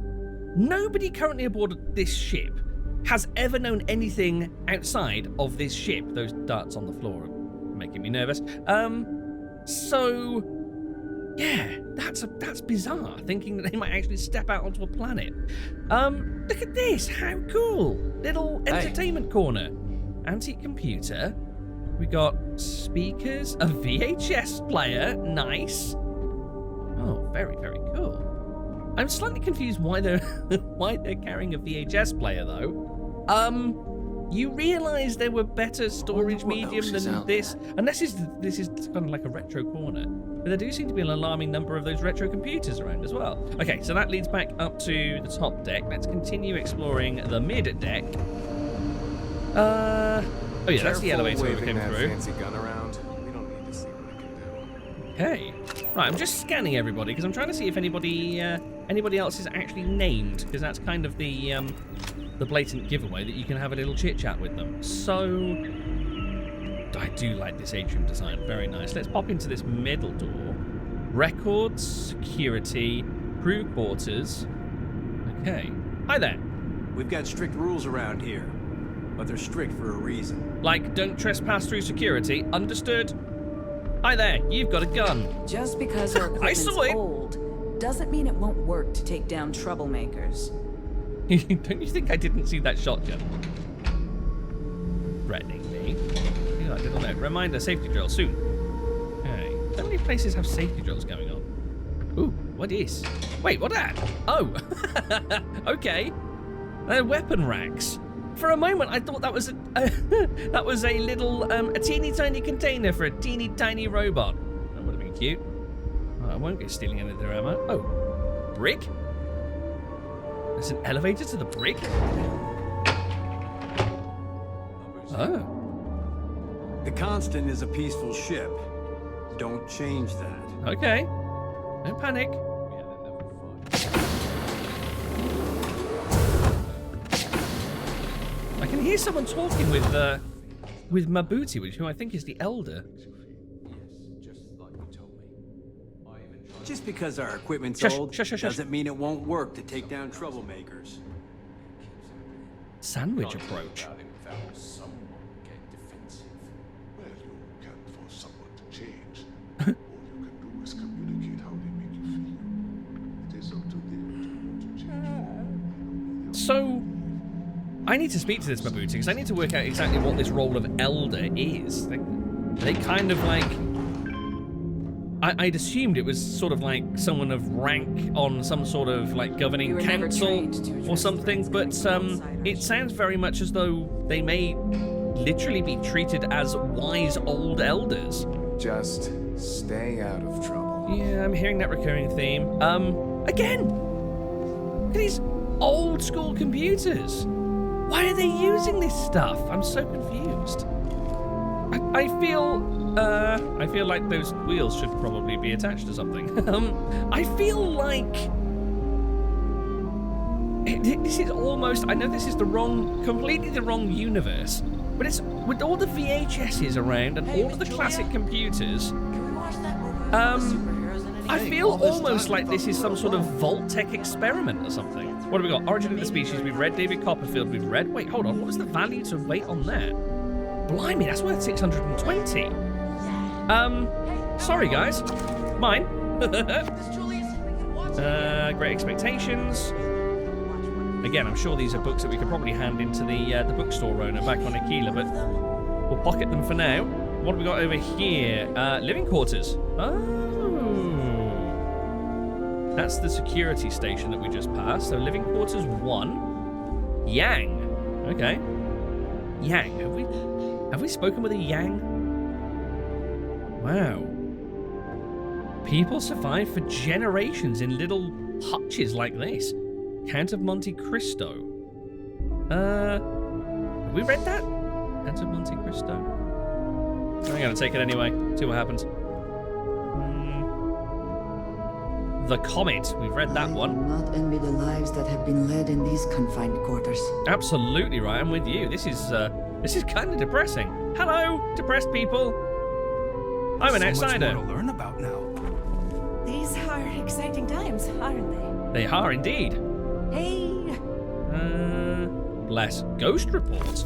Nobody currently aboard this ship has ever known anything outside of this ship. Those darts on the floor are making me nervous. So yeah, that's bizarre. Thinking that they might actually step out onto a planet. Look at this. How cool! Little entertainment corner. Antique computer. We got speakers, a VHS player. Nice. Oh, very, very cool. I'm slightly confused why they're carrying a VHS player though. You realise there were better storage medium than this, and this is kind of like a retro corner. But there do seem to be an alarming number of those retro computers around as well. Okay, so that leads back up to the top deck. Let's continue exploring the mid deck. Oh yeah, that's the elevator we came through. Fancy gun around. We don't need to see what it can do. Okay, right. I'm just scanning everybody because I'm trying to see if anybody else is actually named, because that's kind of the blatant giveaway that you can have a little chit chat with them. So I do like this atrium design. Very nice. Let's pop into this middle door. Records, security, crew quarters. Okay. Hi there. We've got strict rules around here, but they're strict for a reason. Like, don't trespass through security. Understood? Hi there. You've got a gun. Just because our equipment's old doesn't mean it won't work to take down troublemakers. Don't you think I didn't see that shotgun? Threatening me. I didn't know. Reminder, safety drill soon. Okay. So many places have safety drills going on. Ooh, what is? Wait, what that? Oh. Okay. They're weapon racks. For a moment, I thought that was that was a little a teeny tiny container for a teeny tiny robot. That would have been cute. Oh, I won't go stealing any of their ammo. Oh, brick. There's an elevator to the brick. Oh. The Constant is a peaceful ship. Don't change that. Okay. No panic. I can hear someone talking with Mabuti, who I think is the elder. Just because our equipment's Shush, old shush, shush, shush. doesn't mean it won't work to take down troublemakers. Sandwich approach. So, I need to speak to this Mabuti because I need to work out exactly what this role of elder is. They kind of like... I'd assumed it was sort of like someone of rank on some sort of like governing council or something, but it sounds very much as though they may literally be treated as wise old elders. Just stay out of trouble. Yeah, I'm hearing that recurring theme. Again! Look at these old school computers. Why are they using this stuff? I'm so confused. I feel like those wheels should probably be attached to something. I feel like this is almost, I know this is completely the wrong universe, but it's with all the VHSs around and all of the classic computers. I feel almost like this is some sort of Vault-Tec experiment or something. What have we got? Origin of the Species, we've read. David Copperfield, we've read. Wait, hold on. What was the value to wait on that? Blimey, that's worth 620. Sorry, guys. Mine. Great Expectations. Again, I'm sure these are books that we could probably hand into the bookstore owner back on Aquila, but we'll pocket them for now. What have we got over here? Living quarters. Oh. That's the security station that we just passed. So living quarters 1. Yang. Okay. Yang. Have we spoken with a Yang? Wow. People survive for generations in little hutches like this. Count of Monte Cristo. Have we read that? Count of Monte Cristo. I'm gonna take it anyway. See what happens. The Comet. We've read that one. I do not envy the lives that have been led in these confined quarters. Absolutely right. I'm with you. This is kind of depressing. Hello, depressed people. I'm an outsider. So much more to learn about now. These are exciting times, aren't They are indeed. they? Hey! Bless. Ghost report.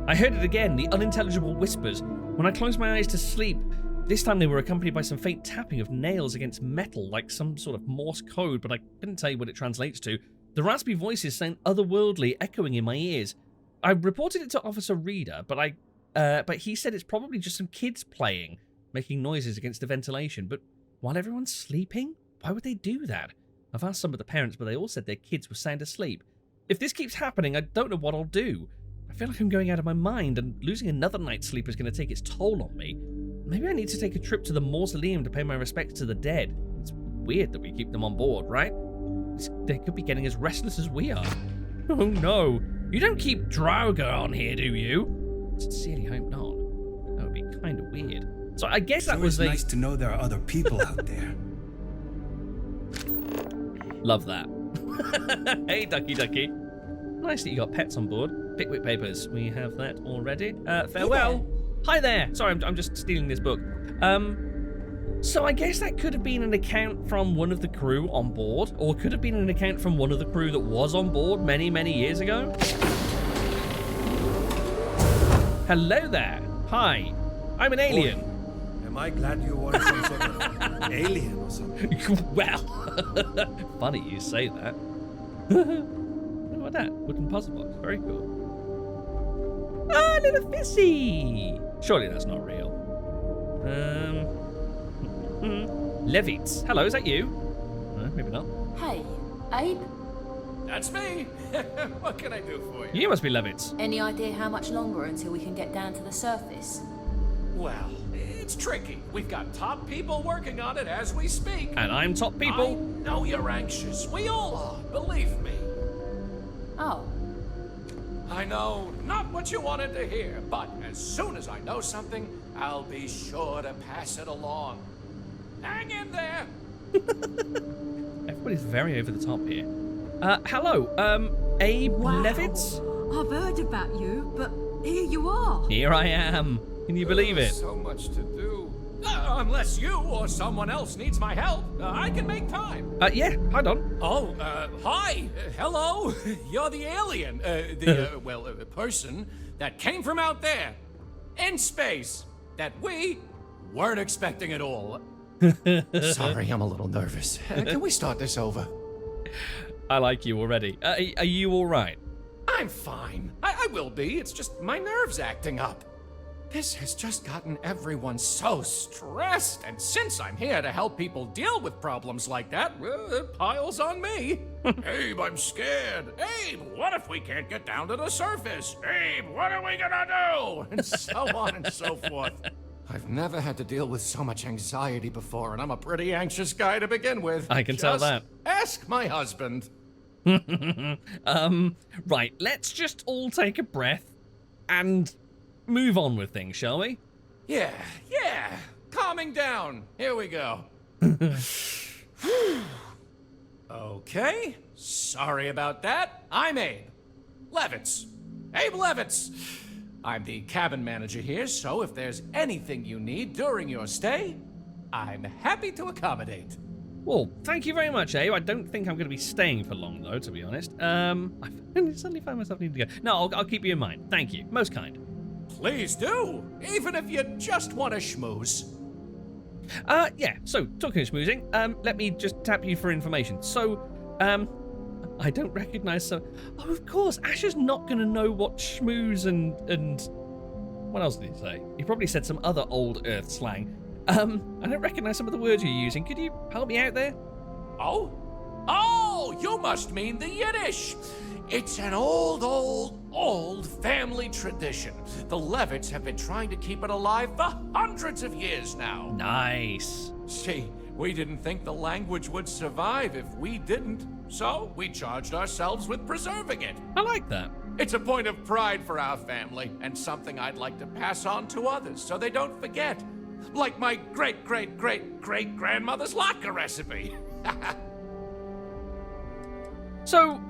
I heard it again, the unintelligible whispers. When I closed my eyes to sleep, this time they were accompanied by some faint tapping of nails against metal, like some sort of Morse code, but I couldn't tell you what it translates to. The raspy voices sound otherworldly, echoing in my ears. I reported it to Officer Reader, but he said it's probably just some kids playing, making noises against the ventilation. But while everyone's sleeping, why would they do that? I've asked some of the parents, but they all said their kids were sound asleep. If this keeps happening, I don't know what I'll do. I feel like I'm going out of my mind, and losing another night's sleep is going to take its toll on me. Maybe I need to take a trip to the mausoleum to pay my respects to the dead. It's weird that we keep them on board, right? They could be getting as restless as we are. Oh no, you don't keep Draugr on here, do you? Sincerely hope not. That would be kind of weird. So I guess that was nice to know there are other people out there. Love that. Hey, Ducky Ducky. Nice that you got pets on board. Pickwick papers. We have that already. Farewell. Hi there. Sorry, I'm just stealing this book. So I guess that could have been an account from one of the crew on board, or could have been an account from one of the crew that was on board many, many years ago. Hello there. Hi. I'm an alien. Boy, am I glad you weren't some sort of alien or something? Well, funny you say that. Look at that. Wooden puzzle box. Very cool. Ah, little fissy. Surely that's not real. Levitz. Hello, is that you? Maybe not. Hey, Abe? That's me. What can I do for you? You must be Levitz. Any idea how much longer until we can get down to the surface? Well, it's tricky. We've got top people working on it as we speak. And I'm top people. I know you're anxious. We all are, believe me. Oh. I know not what you wanted to hear, but as soon as I know something, I'll be sure to pass it along. Hang in there. Everybody's very over the top here. Hello, Abe Levitz? I've heard about you, but here you are. Here I am. Can you believe it? So much to do. Unless you or someone else needs my help, I can make time. Yeah, hold on. Oh, hi. Hello. You're the alien. The person that came from out there. In space. That we weren't expecting at all. Sorry, I'm a little nervous. Can we start this over? I like you already. Are you all right? I'm fine. I will be. It's just my nerves acting up. This has just gotten everyone so stressed, and since I'm here to help people deal with problems like that, it piles on me. Abe, I'm scared. Abe, what if we can't get down to the surface? Abe, what are we gonna do? And so on and so forth. I've never had to deal with so much anxiety before, and I'm a pretty anxious guy to begin with. I can tell that. Ask my husband. Right, let's just all take a breath and move on with things, shall we? Yeah. Calming down. Here we go. Okay. Sorry about that. I'm Abe. Levitz. Abe Levitz. I'm the cabin manager here, so if there's anything you need during your stay, I'm happy to accommodate. Well, thank you very much, Abe. I don't think I'm going to be staying for long, though, to be honest. I suddenly find myself needing to go. No, I'll keep you in mind. Thank you. Most kind. Please do, even if you just want to schmooze. Yeah, so, talking of schmoozing, let me just tap you for information. So, I don't recognize some... Oh, of course, Asher's not going to know what schmooze and... What else did he say? He probably said some other old Earth slang. I don't recognize some of the words you're using. Could you help me out there? Oh, you must mean the Yiddish. It's an old family tradition. The Levitts have been trying to keep it alive for hundreds of years now. Nice. See, we didn't think the language would survive if we didn't, so we charged ourselves with preserving it. I like that. It's a point of pride for our family, and something I'd like to pass on to others so they don't forget. Like my great-great-great-great-grandmother's latke recipe. So,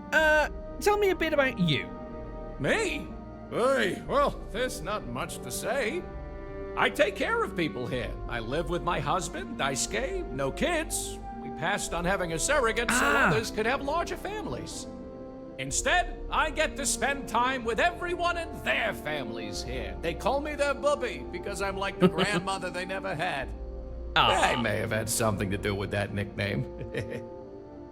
tell me a bit about you. Me? Hey, well, there's not much to say. I take care of people here. I live with my husband, Daisuke, no kids. We passed on having a surrogate so others could have larger families. Instead, I get to spend time with everyone and their families here. They call me their bubby because I'm like the grandmother they never had. I may have had something to do with that nickname.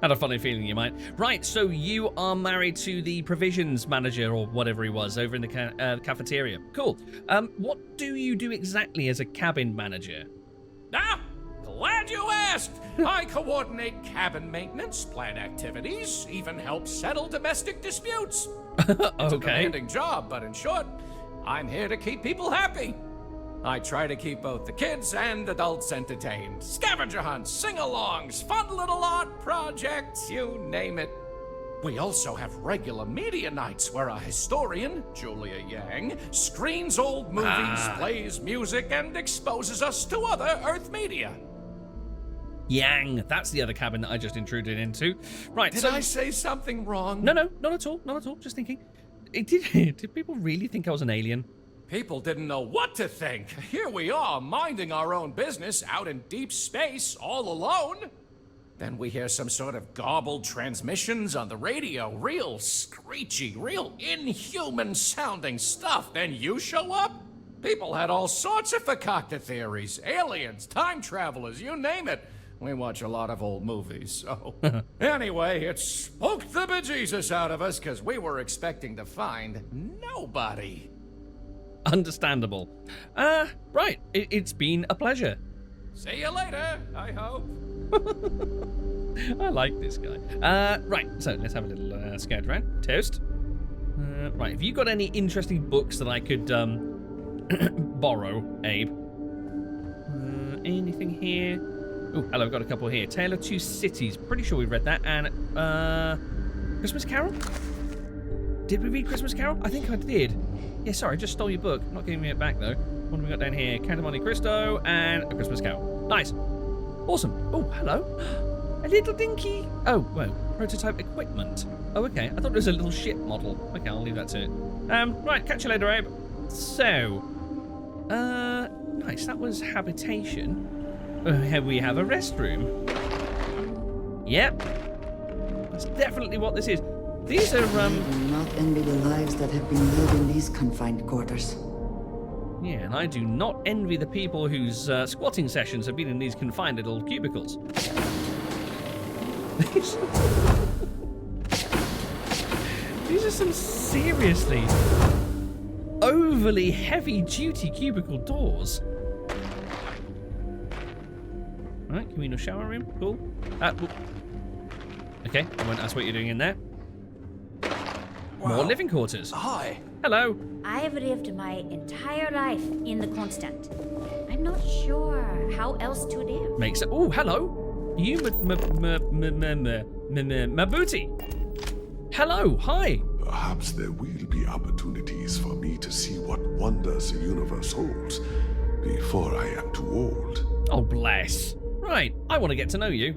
Had a funny feeling you might. Right, so you are married to the provisions manager or whatever he was over in the cafeteria. Cool. What do you do exactly as a cabin manager? Glad you asked. I coordinate cabin maintenance, plan activities, even help settle domestic disputes. It's a demanding job, but in short, I'm here to keep people happy. I try to keep both the kids and adults entertained. Scavenger hunts, sing-alongs, fun little art projects, you name it. We also have regular media nights where a historian, Julia Yang, screens old movies, plays music, and exposes us to other Earth media. Yang, that's the other cabin that I just intruded into. Right, Did I say something wrong? No, not at all, just thinking. Did people really think I was an alien? People didn't know what to think. Here we are, minding our own business out in deep space, all alone. Then we hear some sort of garbled transmissions on the radio, real screechy, real inhuman-sounding stuff. Then you show up? People had all sorts of fakakta theories. Aliens, time travelers, you name it. We watch a lot of old movies, so... Anyway, it spooked the bejesus out of us, because we were expecting to find nobody. Understandable. Right, it's been a pleasure. See you later, I hope. I like this guy. Right, so let's have a little scout around. Toast. Right, have you got any interesting books that I could borrow, Abe? Anything here? Oh, hello, I've got a couple here. Tale of Two Cities. Pretty sure we read that. And, Christmas Carol? Did we read Christmas Carol? I think I did. Yeah, sorry, I just stole your book. Not giving me it back, though. What have we got down here? Count of Monte Cristo and a Christmas Carol. Nice. Awesome. Oh, hello. A little dinky. Oh, well, prototype equipment. Oh, okay. I thought it was a little ship model. Okay, I'll leave that to it. Right, catch you later, Abe. So, nice. That was habitation. Here we have a restroom. Yep. That's definitely what this is. These are, I do not envy the lives that have been lived in these confined quarters. Yeah, and I do not envy the people whose squatting sessions have been in these confined little cubicles. These are some seriously overly heavy-duty cubicle doors. Right, communal shower room, cool. Okay, I won't ask what you're doing in there. More living quarters. Hi. Hello. I've lived my entire life in the constant. I'm not sure how else to live. Makes it. Oh, hello. You, Mabuti. Hello. Hi. Perhaps there will be opportunities for me to see what wonders the universe holds before I am too old. Oh, bless. Right. I want to get to know you.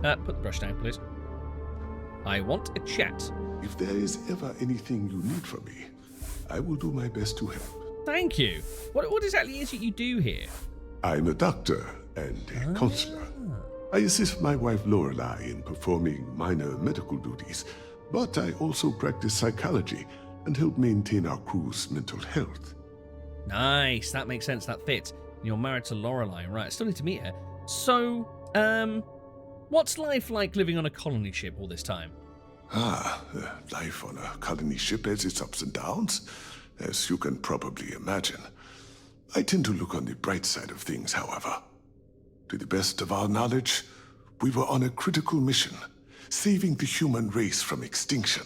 Put the brush down, please. I want a chat. If there is ever anything you need from me, I will do my best to help. Thank you. What exactly is it you do here? I'm a doctor and a counselor. I assist my wife Lorelei in performing minor medical duties, but I also practice psychology and help maintain our crew's mental health. Nice. That makes sense. That fits. You're married to Lorelei, right? I still need to meet her. So, what's life like living on a colony ship all this time? Life on a colony ship has its ups and downs, as you can probably imagine. I tend to look on the bright side of things, however. To the best of our knowledge, we were on a critical mission, saving the human race from extinction.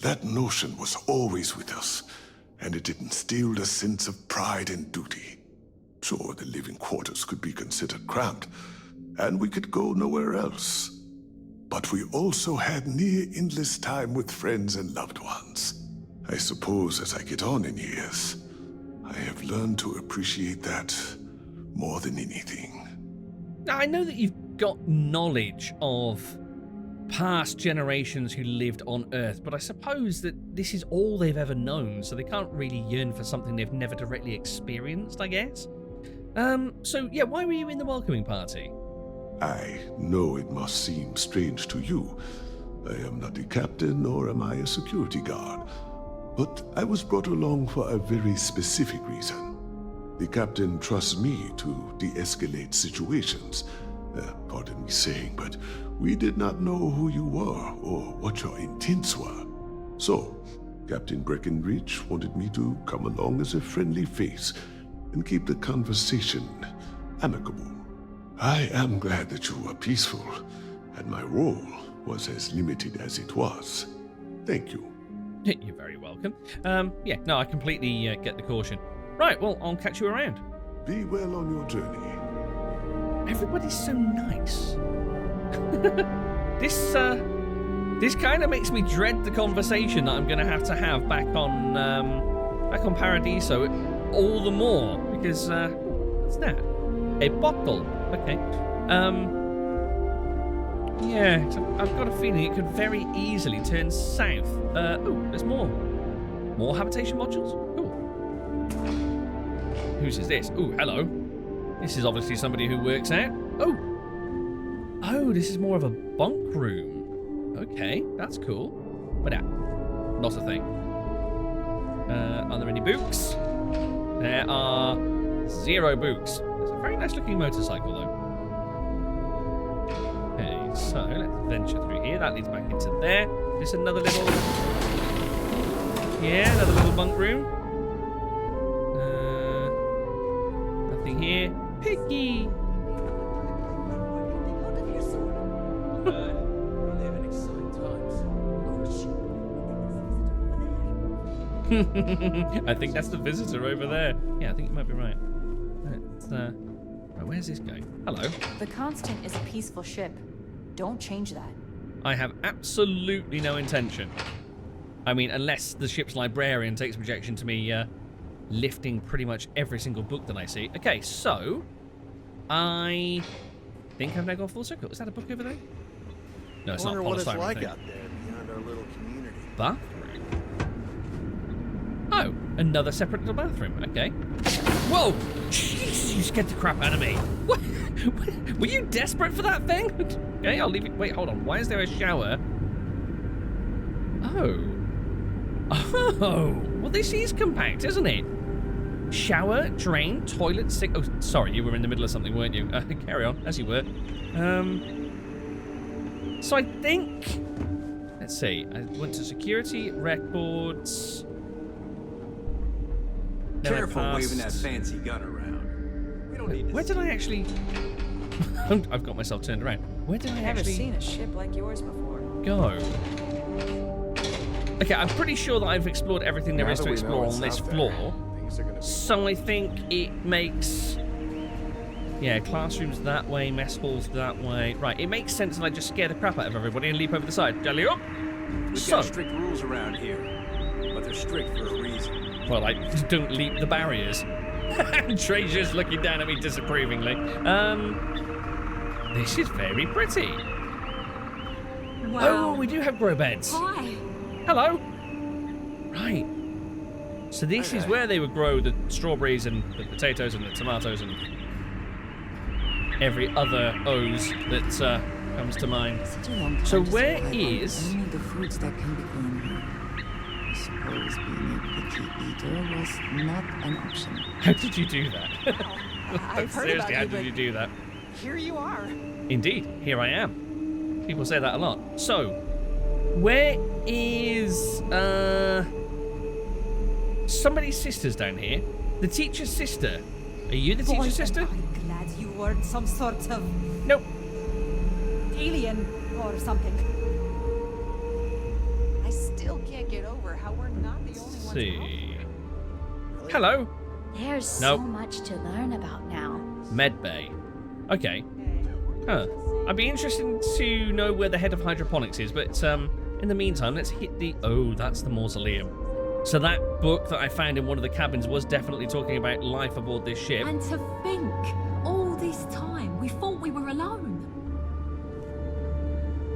That notion was always with us, and it instilled a sense of pride and duty. Sure, the living quarters could be considered cramped, and we could go nowhere else. But we also had near-endless time with friends and loved ones. I suppose as I get on in years, I have learned to appreciate that more than anything. Now, I know that you've got knowledge of past generations who lived on Earth, but I suppose that this is all they've ever known, so they can't really yearn for something they've never directly experienced, I guess. So yeah, why were you in the welcoming party? I know it must seem strange to you. I am not a captain, nor am I a security guard. But I was brought along for a very specific reason. The captain trusts me to de-escalate situations. Pardon me saying, but we did not know who you were or what your intents were. So, Captain Brackenridge wanted me to come along as a friendly face and keep the conversation amicable. I am glad that you were peaceful, and my role was as limited as it was. Thank you. You're very welcome. Yeah, no, I completely get the caution. Right, well, I'll catch you around. Be well on your journey. Everybody's so nice. This kind of makes me dread the conversation that I'm going to have back on Paradiso all the more, because what's that? A bottle. Okay. Yeah, I've got a feeling it could very easily turn south. Oh, there's more. More habitation modules? Cool. Whose is this? Oh, hello. This is obviously somebody who works out. Oh, this is more of a bunk room. Okay, that's cool. But not a thing. Are there any books? There are 0 books. It's a very nice looking motorcycle, though. Okay, so let's venture through here. That leads back into there. There's another little... Yeah, another little bunk room. Nothing here. Piggy! I think that's the visitor over there. Yeah, I think you might be right. Where's this going? Hello. The Constant is a peaceful ship. Don't change that. I have absolutely no intention. I mean, unless the ship's librarian takes objection to me lifting pretty much every single book that I see. Okay, so I think I've now gone full circle. Is that a book over there? No, it's not. I wonder what it's like out there beyond our little community. Bathroom. Oh, Another separate little bathroom. Okay. Whoa! Jeez, you scared the crap out of me. What? Were you desperate for that thing? Okay, I'll leave it. Wait, hold on. Why is there a shower? Oh. Oh. Well, this is compact, isn't it? Shower, drain, toilet, sink. Oh, sorry, you were in the middle of something, weren't you? Carry on, as you were. So I think... Let's see. I went to security, records... Careful waving that fancy gun around. We don't need to. Where did I actually... I've got myself turned around. Where did I Never actually... seen a ship like yours before. Go? Okay, I'm pretty sure that I've explored everything there is to explore on this floor. So I think it makes... Yeah, classrooms that way, mess halls that way. Right, it makes sense that I just scare the crap out of everybody and leap over the side. Jelly up! We've got strict rules around here, but they're strict for a reason. Well, I don't leap the barriers. Treasure's looking down at me disapprovingly. This is very pretty. Wow. Oh, we do have grow beds. Hi. Hello. Right. So this is where they would grow the strawberries and the potatoes and the tomatoes and every other O's that comes to mind. So where is... Only the fruits that can be grown here. I suppose being a picky eater was not an option. How did you do that? I've heard Seriously, about how you, did you do that? Here you are. Indeed, here I am. People say that a lot. So, where is somebody's sister's down here? The teacher's sister. Are you the teacher's sister? I'm glad you weren't some sort of... Nope. Alien or something. I still can't get over how we're not the only ones. Let's see. Hello. There's so much to learn about now. Med Bay. Okay. Huh. I'd be interested to know where the head of hydroponics is, but in the meantime, let's hit the... Oh, that's the mausoleum. So that book that I found in one of the cabins was definitely talking about life aboard this ship. And to think, all this time, we thought we were alone.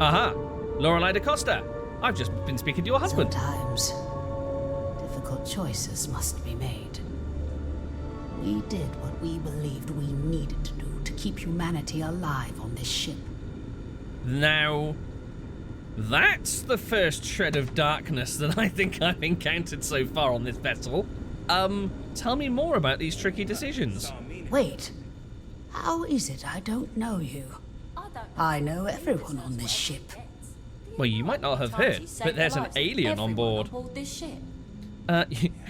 Aha! Lorelei de Costa. I've just been speaking to your husband. Sometimes difficult choices must be made. We did what we believed we needed to do to keep humanity alive on this ship. Now, that's the first shred of darkness that I think I've encountered so far on this vessel. Tell me more about these tricky decisions. Wait, how is it I don't know you? I know everyone on this ship. Well, you might not have heard, but there's an alien on board.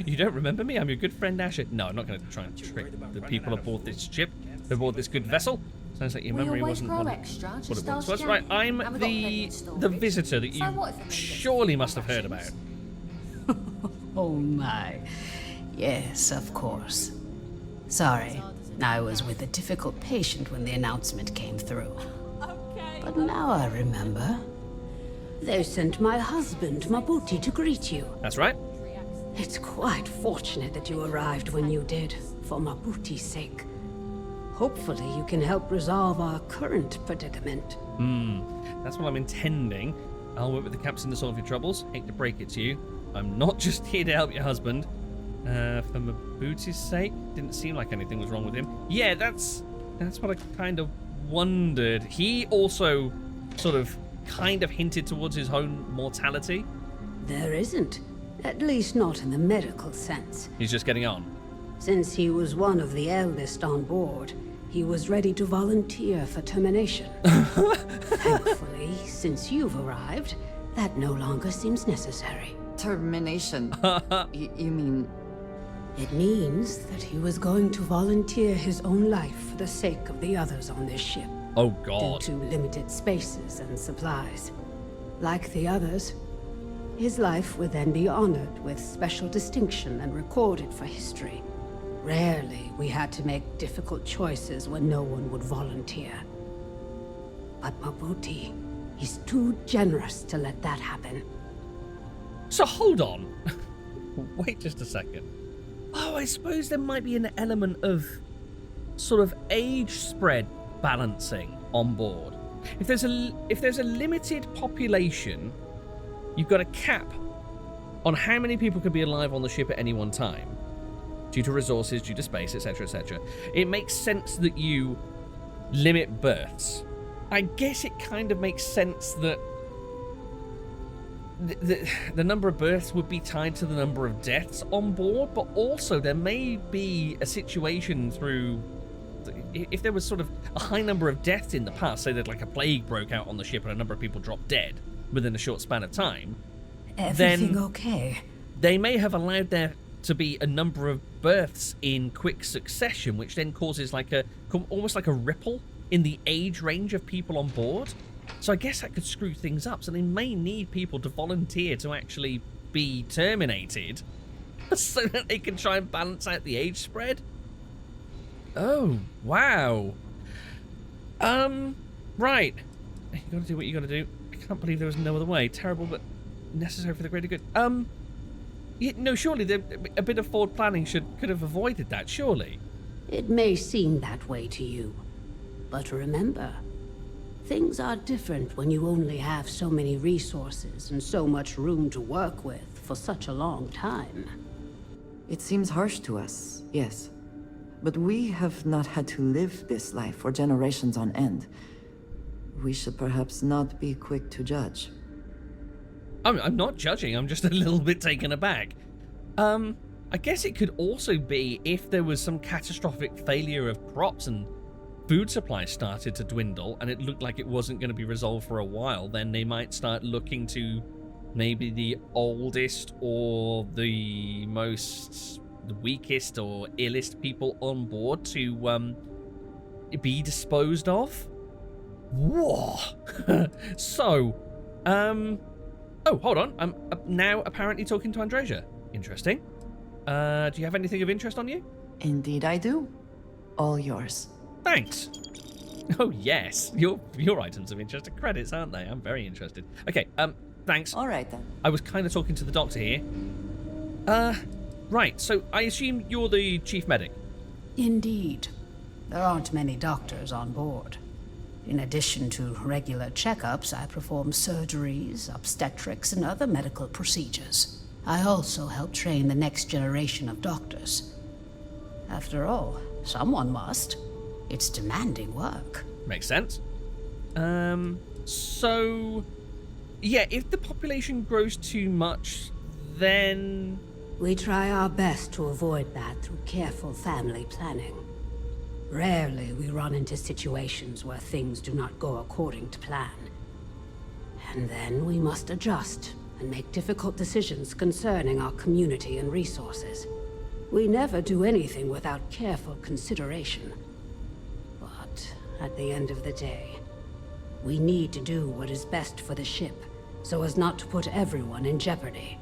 You don't remember me? I'm your good friend Asher. No, I'm not going to try and trick the people aboard this ship, aboard this good vessel. Sounds like your memory wasn't what it once was. Right, I'm the visitor that you surely must have heard about. Oh my. Yes, of course. Sorry, I was with a difficult patient when the announcement came through. But now I remember. They sent my husband, Mabuti, to greet you. That's right. It's quite fortunate that you arrived when you did, for Mabuti's sake. Hopefully you can help resolve our current predicament. That's what I'm intending. I'll work with the captain to solve your troubles. Hate to break it to you. I'm not just here to help your husband. For Mabuti's sake, didn't seem like anything was wrong with him. Yeah, that's what I kind of wondered. He also sort of kind of hinted towards his own mortality. There isn't. At least not in the medical sense. He's just getting on. Since he was one of the eldest on board, he was ready to volunteer for termination. Thankfully, since you've arrived, that no longer seems necessary. Termination? You mean... It means that he was going to volunteer his own life for the sake of the others on this ship. Oh, God. Due to limited spaces and supplies. Like the others, his life would then be honored with special distinction and recorded for history. Rarely we had to make difficult choices when no one would volunteer. But Mabuti, he's too generous to let that happen. So hold on. Wait just a second. Oh, I suppose there might be an element of sort of age spread balancing on board. If there's a limited population, you've got a cap on how many people could be alive on the ship at any one time, due to resources, due to space, etc., etc., it makes sense that you limit births. I guess it kind of makes sense that the number of births would be tied to the number of deaths on board, but also there may be a situation through, if there was sort of a high number of deaths in the past, say that like a plague broke out on the ship and a number of people dropped dead within a short span of time, Everything then okay? They may have allowed there to be a number of births in quick succession, which then causes like almost like a ripple in the age range of people on board. So I guess that could screw things up. So they may need people to volunteer to actually be terminated so that they can try and balance out the age spread. Oh, wow. Right. You gotta do what you gotta do. I can't believe there was no other way. Terrible, but necessary for the greater good. Yeah, no, surely a bit of forward planning could have avoided that, surely. It may seem that way to you, but remember, things are different when you only have so many resources and so much room to work with for such a long time. It seems harsh to us, yes. But we have not had to live this life for generations on end. We should perhaps not be quick to judge. I'm not judging, I'm just a little bit taken aback. I guess it could also be if there was some catastrophic failure of crops and food supply started to dwindle and it looked like it wasn't going to be resolved for a while, then they might start looking to maybe the oldest or the weakest or illest people on board to be disposed of. Whoa. So, oh, hold on. I'm now apparently talking to Andreja. Interesting. Do you have anything of interest on you? Indeed I do. All yours. Thanks. Oh, yes. Your items of interest are credits, aren't they? I'm very interested. Okay, thanks. All right, then. I was kind of talking to the doctor here. Right, so I assume you're the chief medic? Indeed. There aren't many doctors on board. In addition to regular checkups, I perform surgeries, obstetrics, and other medical procedures. I also help train the next generation of doctors. After all, someone must. It's demanding work. Makes sense. So, yeah, if the population grows too much, then... We try our best to avoid that through careful family planning. Rarely we run into situations where things do not go according to plan. And then we must adjust and make difficult decisions concerning our community and resources. We never do anything without careful consideration. But at the end of the day, we need to do what is best for the ship, so as not to put everyone in jeopardy.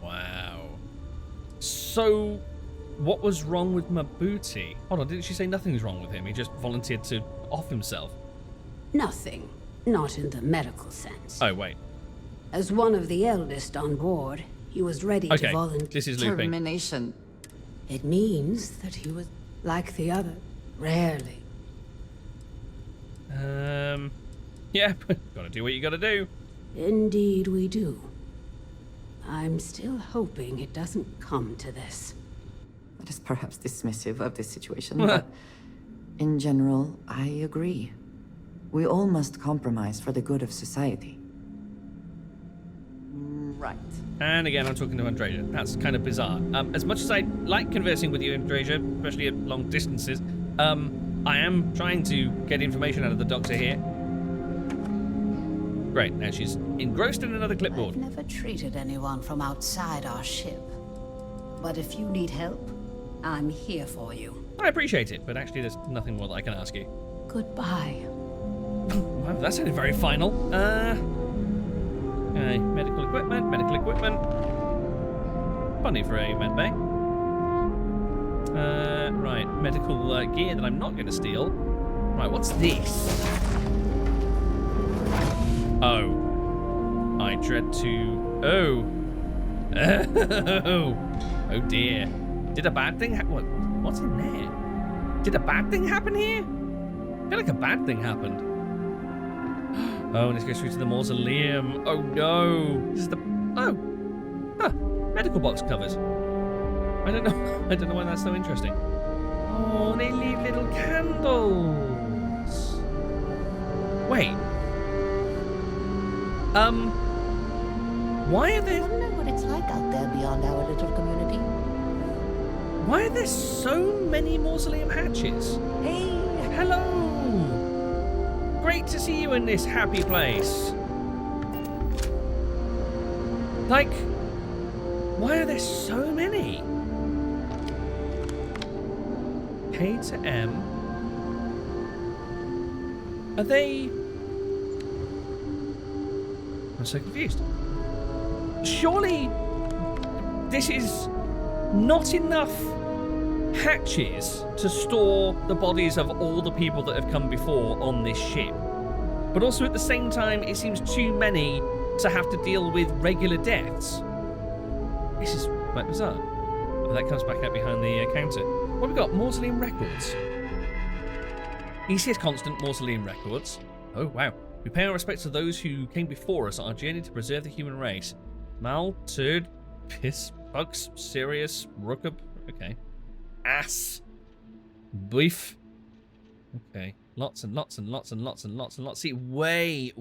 Wow. So, what was wrong with Mabuti? Hold on, didn't she say nothing's wrong with him? He just volunteered to off himself. Nothing. Not in the medical sense. Oh, wait. As one of the eldest on board, he was ready to volunteer. This is looping. Termination. It means that he was like the other. Rarely. Yeah, gotta do what you gotta do. Indeed we do. I'm still hoping it doesn't come to this. That is perhaps dismissive of this situation, but in general, I agree. We all must compromise for the good of society. Right. And again, I'm talking to Andreja. That's kind of bizarre. As much as I like conversing with you, Andreja, especially at long distances, I am trying to get information out of the doctor here. Great, now she's engrossed in another clipboard. I've never treated anyone from outside our ship. But if you need help, I'm here for you. I appreciate it, but actually there's nothing more that I can ask you. Goodbye. Wow, that sounded very final. Okay, medical equipment. Funny for a medbay. Right, medical gear that I'm not going to steal. Right, what's this? Oh. I dread to... Oh. Oh dear. Did a bad thing what's in there? Did a bad thing happen here? I feel like a bad thing happened. Oh, let's go through to the mausoleum. Oh no. This is the... Oh. Huh. Medical box covers. I don't know. I don't know why that's so interesting. Oh, they leave little candles. Wait. Why are there... I wonder what it's like out there beyond our little community. Why are there so many mausoleum hatches? Hey! Hello! Great to see you in this happy place. Like, why are there so many? K to M. Are they... I'm so confused. Surely this is not enough hatches to store the bodies of all the people that have come before on this ship. But also at the same time, it seems too many to have to deal with regular deaths. This is quite bizarre. Oh, that comes back out behind the counter. What have we got? Mausoleum records. ECS constant mausoleum records. Oh, wow. We pay our respects to those who came before us on our journey to preserve the human race. Mal, Turd, Piss, Bugs, Sirius, Rookup. Okay. Ass. Beef. Okay. Lots and lots and lots and lots and lots and lots. See, way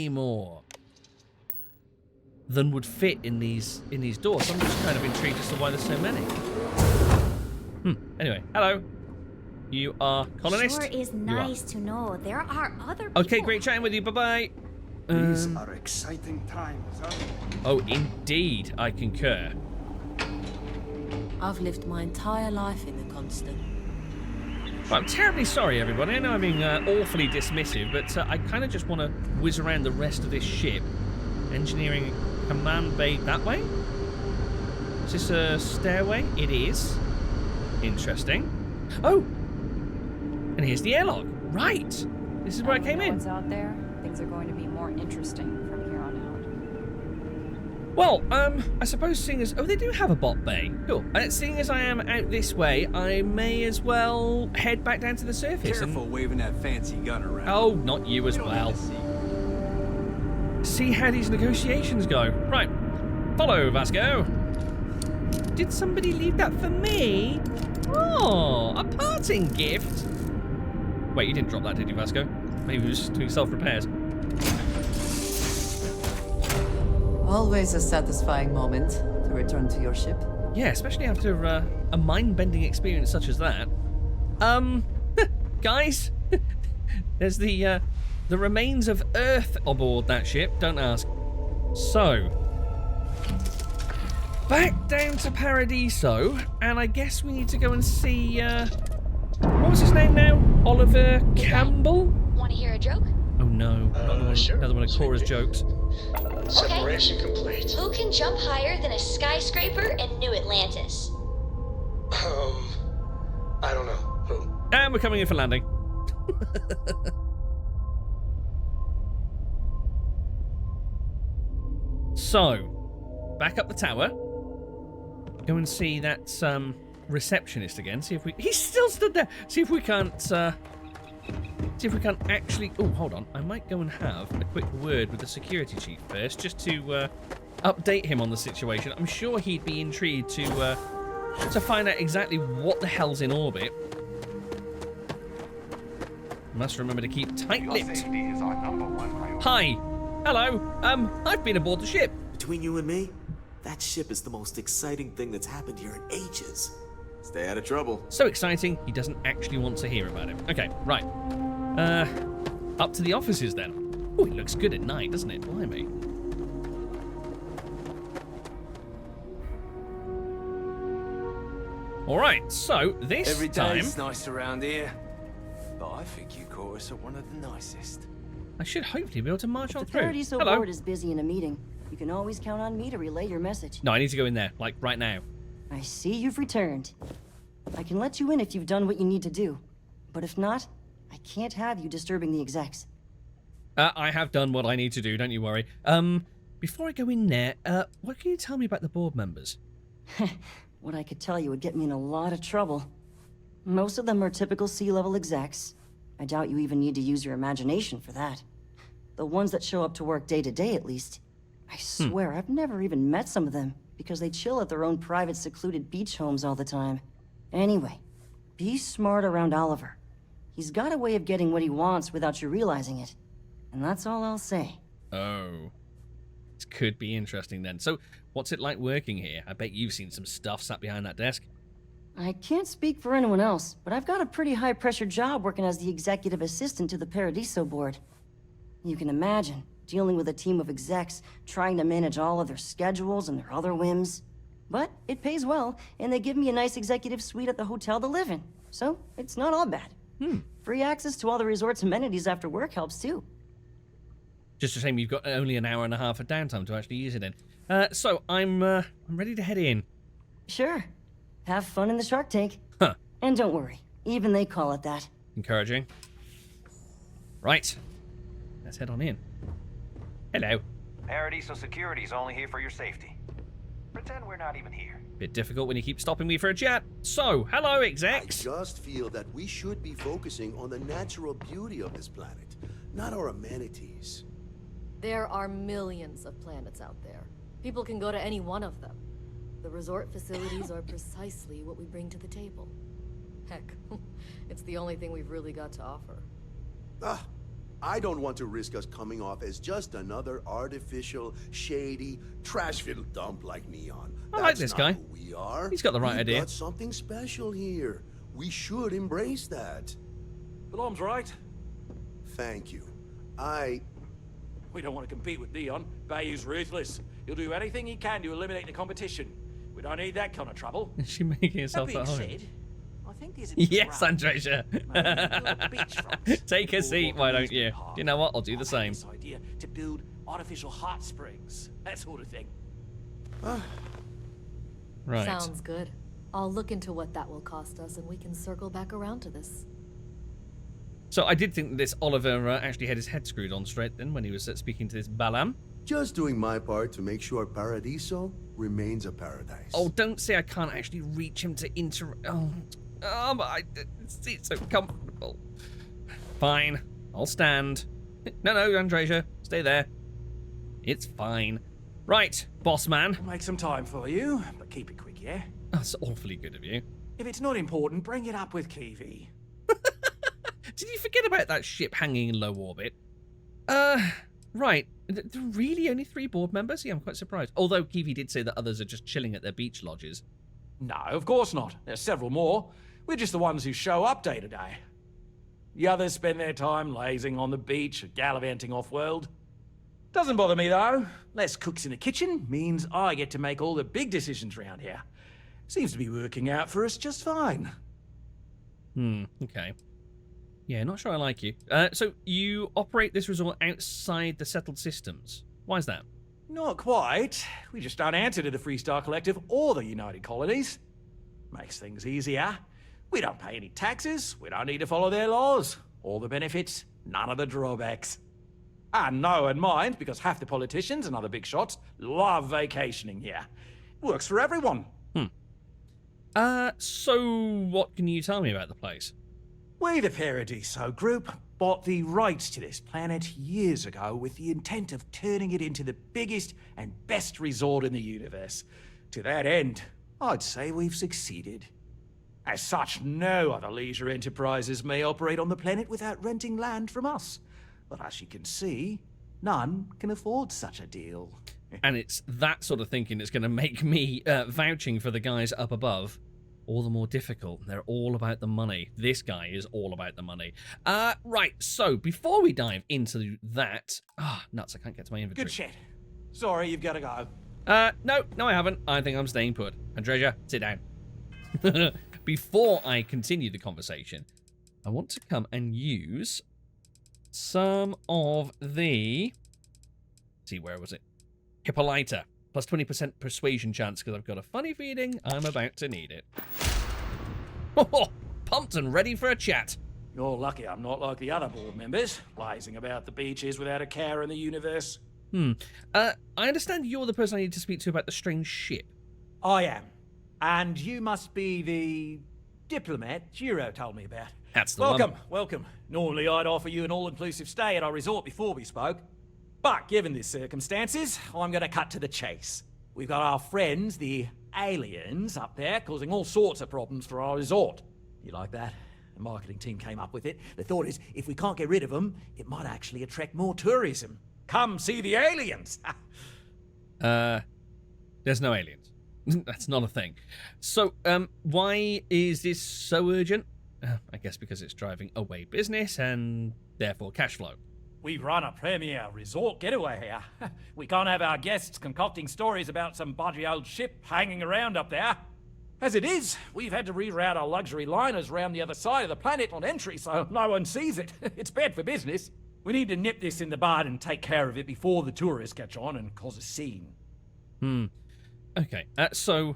more than would fit in these doors. I'm just kind of intrigued as to why there's so many. Anyway, hello. You are colonist. Sure is nice to know there are other people. Okay, great chatting with you. Bye-bye. These are exciting times, huh? Oh, indeed, I concur. I've lived my entire life in the constant. Well, I'm terribly sorry, everybody. I know I'm being awfully dismissive, but I kind of just want to whiz around the rest of this ship. Engineering command bay that way? Is this a stairway? It is. Interesting. Oh! And here's the airlock. Right! This is where I came in. What's out there? Things are going to be more interesting from here on out. Well, I suppose seeing as... Oh, they do have a bot bay. Cool. Seeing as I am out this way, I may as well head back down to the surface. Careful waving that fancy gun around. Oh, not you as well. See how these negotiations go. Right. Follow, Vasco. Did somebody leave that for me? Oh, a parting gift. Wait, you didn't drop that, did you, Vasco? Maybe he was just doing self-repairs. Always a satisfying moment to return to your ship. Yeah, especially after a mind-bending experience such as that. Guys, there's the remains of Earth aboard that ship. Don't ask. So, back down to Paradiso, and I guess we need to go and see. What was his name now? Oliver Campbell? Want to hear a joke? Oh no, sure. Another one of Cora's jokes. Separation complete. Who can jump higher than a skyscraper in New Atlantis? I don't know. Who? And we're coming in for landing. So, back up the tower. Go and see that receptionist again. See if we... He's still stood there. See if we can't... See if we can actually... Oh, hold on. I might go and have a quick word with the security chief first, just to update him on the situation. I'm sure he'd be intrigued to find out exactly what the hell's in orbit. Must remember to keep tight-lipped. Hi. Hello. I've been aboard the ship. Between you and me, that ship is the most exciting thing that's happened here in ages. Stay out of trouble. So exciting, he doesn't actually want to hear about it. Okay, right. Up to the offices then. Oh, it looks good at night, doesn't it? Blimey. Alright, so this Every time... day's nice around here. But I think you caught us at one of the nicest. I should hopefully be able to march on The through. Paradiso Hello. board is busy in a meeting. You can always count on me to relay your message. No, I need to go in there, like right now. I see you've returned. I can let you in if you've done what you need to do. But if not, I can't have you disturbing the execs. I have done what I need to do, don't you worry. Before I go in there, what can you tell me about the board members? What I could tell you would get me in a lot of trouble. Most of them are typical C-level execs. I doubt you even need to use your imagination for that. The ones that show up to work day to day, at least. I swear, I've never even met some of them, because they chill at their own private secluded beach homes all the time. Anyway, be smart around Oliver. He's got a way of getting what he wants without you realizing it. And that's all I'll say. Oh. This could be interesting then. So, what's it like working here? I bet you've seen some stuff sat behind that desk. I can't speak for anyone else, but I've got a pretty high-pressure job working as the executive assistant to the Paradiso board. You can imagine, dealing with a team of execs, trying to manage all of their schedules and their other whims. But it pays well, and they give me a nice executive suite at the hotel to live in. So, it's not all bad. Free access to all the resort's amenities after work helps too. Just a shame you've got only an hour and a half of downtime to actually use it in. So, I'm ready to head in. Sure. Have fun in the shark tank. Huh. And don't worry, even they call it that. Encouraging. Right. Let's head on in. Hello. Paradiso Security's only here for your safety. Pretend we're not even here. Bit difficult when you keep stopping me for a chat. So, hello, execs. I just feel that we should be focusing on the natural beauty of this planet, not our amenities. There are millions of planets out there. People can go to any one of them. The resort facilities are precisely what we bring to the table. Heck, it's the only thing we've really got to offer. I don't want to risk us coming off as just another artificial, shady, trash-filled dump like Neon. I like this guy. Who we are. He's got the right We've idea. Got something special here. We should embrace that. Alarm's right. Thank you. We don't want to compete with Neon. Bayou's ruthless. He'll do anything he can to eliminate the competition. We don't need that kind of trouble. Is she making herself That at being home? said, I think there's a Yes, trap. Andresia. Take a seat, why don't you? You know what? I'll do the same. This idea to build artificial hot springs, that sort of thing. Right. Sounds good. I'll look into what that will cost us, and we can circle back around to this. So I did think that this Oliver actually had his head screwed on straight then when he was speaking to this Balam. Just doing my part to make sure Paradiso remains a paradise. Oh, don't say I can't actually reach him to it's so comfortable. Fine, I'll stand. No, Andresia, stay there. It's fine. Right, boss man. I'll make some time for you, but keep it quick, yeah? That's awfully good of you. If it's not important, bring it up with Kiwi. Did you forget about that ship hanging in low orbit? Right. There are really only 3 board members? Yeah, I'm quite surprised. Although Kiwi did say that others are just chilling at their beach lodges. No, of course not. There's several more. We're just the ones who show up day to day. The others spend their time lazing on the beach or gallivanting off-world. Doesn't bother me, though. Less cooks in the kitchen means I get to make all the big decisions around here. Seems to be working out for us just fine. Okay. Yeah, not sure I like you. So you operate this resort outside the settled systems. Why is that? Not quite. We just don't answer to the Freestar Collective or the United Colonies. Makes things easier. We don't pay any taxes. We don't need to follow their laws. All the benefits, none of the drawbacks. And no one minds because half the politicians and other big shots love vacationing here. Works for everyone. So what can you tell me about the place? We, the Paradiso Group, bought the rights to this planet years ago with the intent of turning it into the biggest and best resort in the universe. To that end, I'd say we've succeeded. As such, no other leisure enterprises may operate on the planet without renting land from us. But as you can see, none can afford such a deal. And it's that sort of thinking that's going to make me vouching for the guys up above all the more difficult. They're all about the money. This guy is all about the money. Right, so before we dive into that... nuts, I can't get to my inventory. Good shit. Sorry, you've got to go. No, I haven't. I think I'm staying put. Andresia, sit down. Before I continue the conversation, I want to come and use some of the... Let's see, where was it? Hippolyta. Plus 20% persuasion chance, because I've got a funny feeling I'm about to need it. Oh, pumped and ready for a chat. You're lucky I'm not like the other board members, lazing about the beaches without a care in the universe. I understand you're the person I need to speak to about the strange ship. I am. And you must be the diplomat Jiro told me about. That's the one. Welcome. Normally I'd offer you an all-inclusive stay at our resort before we spoke. But given the circumstances, I'm going to cut to the chase. We've got our friends, the aliens, up there causing all sorts of problems for our resort. You like that? The marketing team came up with it. The thought is, if we can't get rid of them, it might actually attract more tourism. Come see the aliens! There's no aliens. That's not a thing. So, why is this so urgent? I guess because it's driving away business and therefore cash flow. We run a premier resort getaway here. We can't have our guests concocting stories about some budgy old ship hanging around up there. As it is, we've had to reroute our luxury liners round the other side of the planet on entry so no one sees it. It's bad for business. We need to nip this in the bud and take care of it before the tourists catch on and cause a scene. Okay, so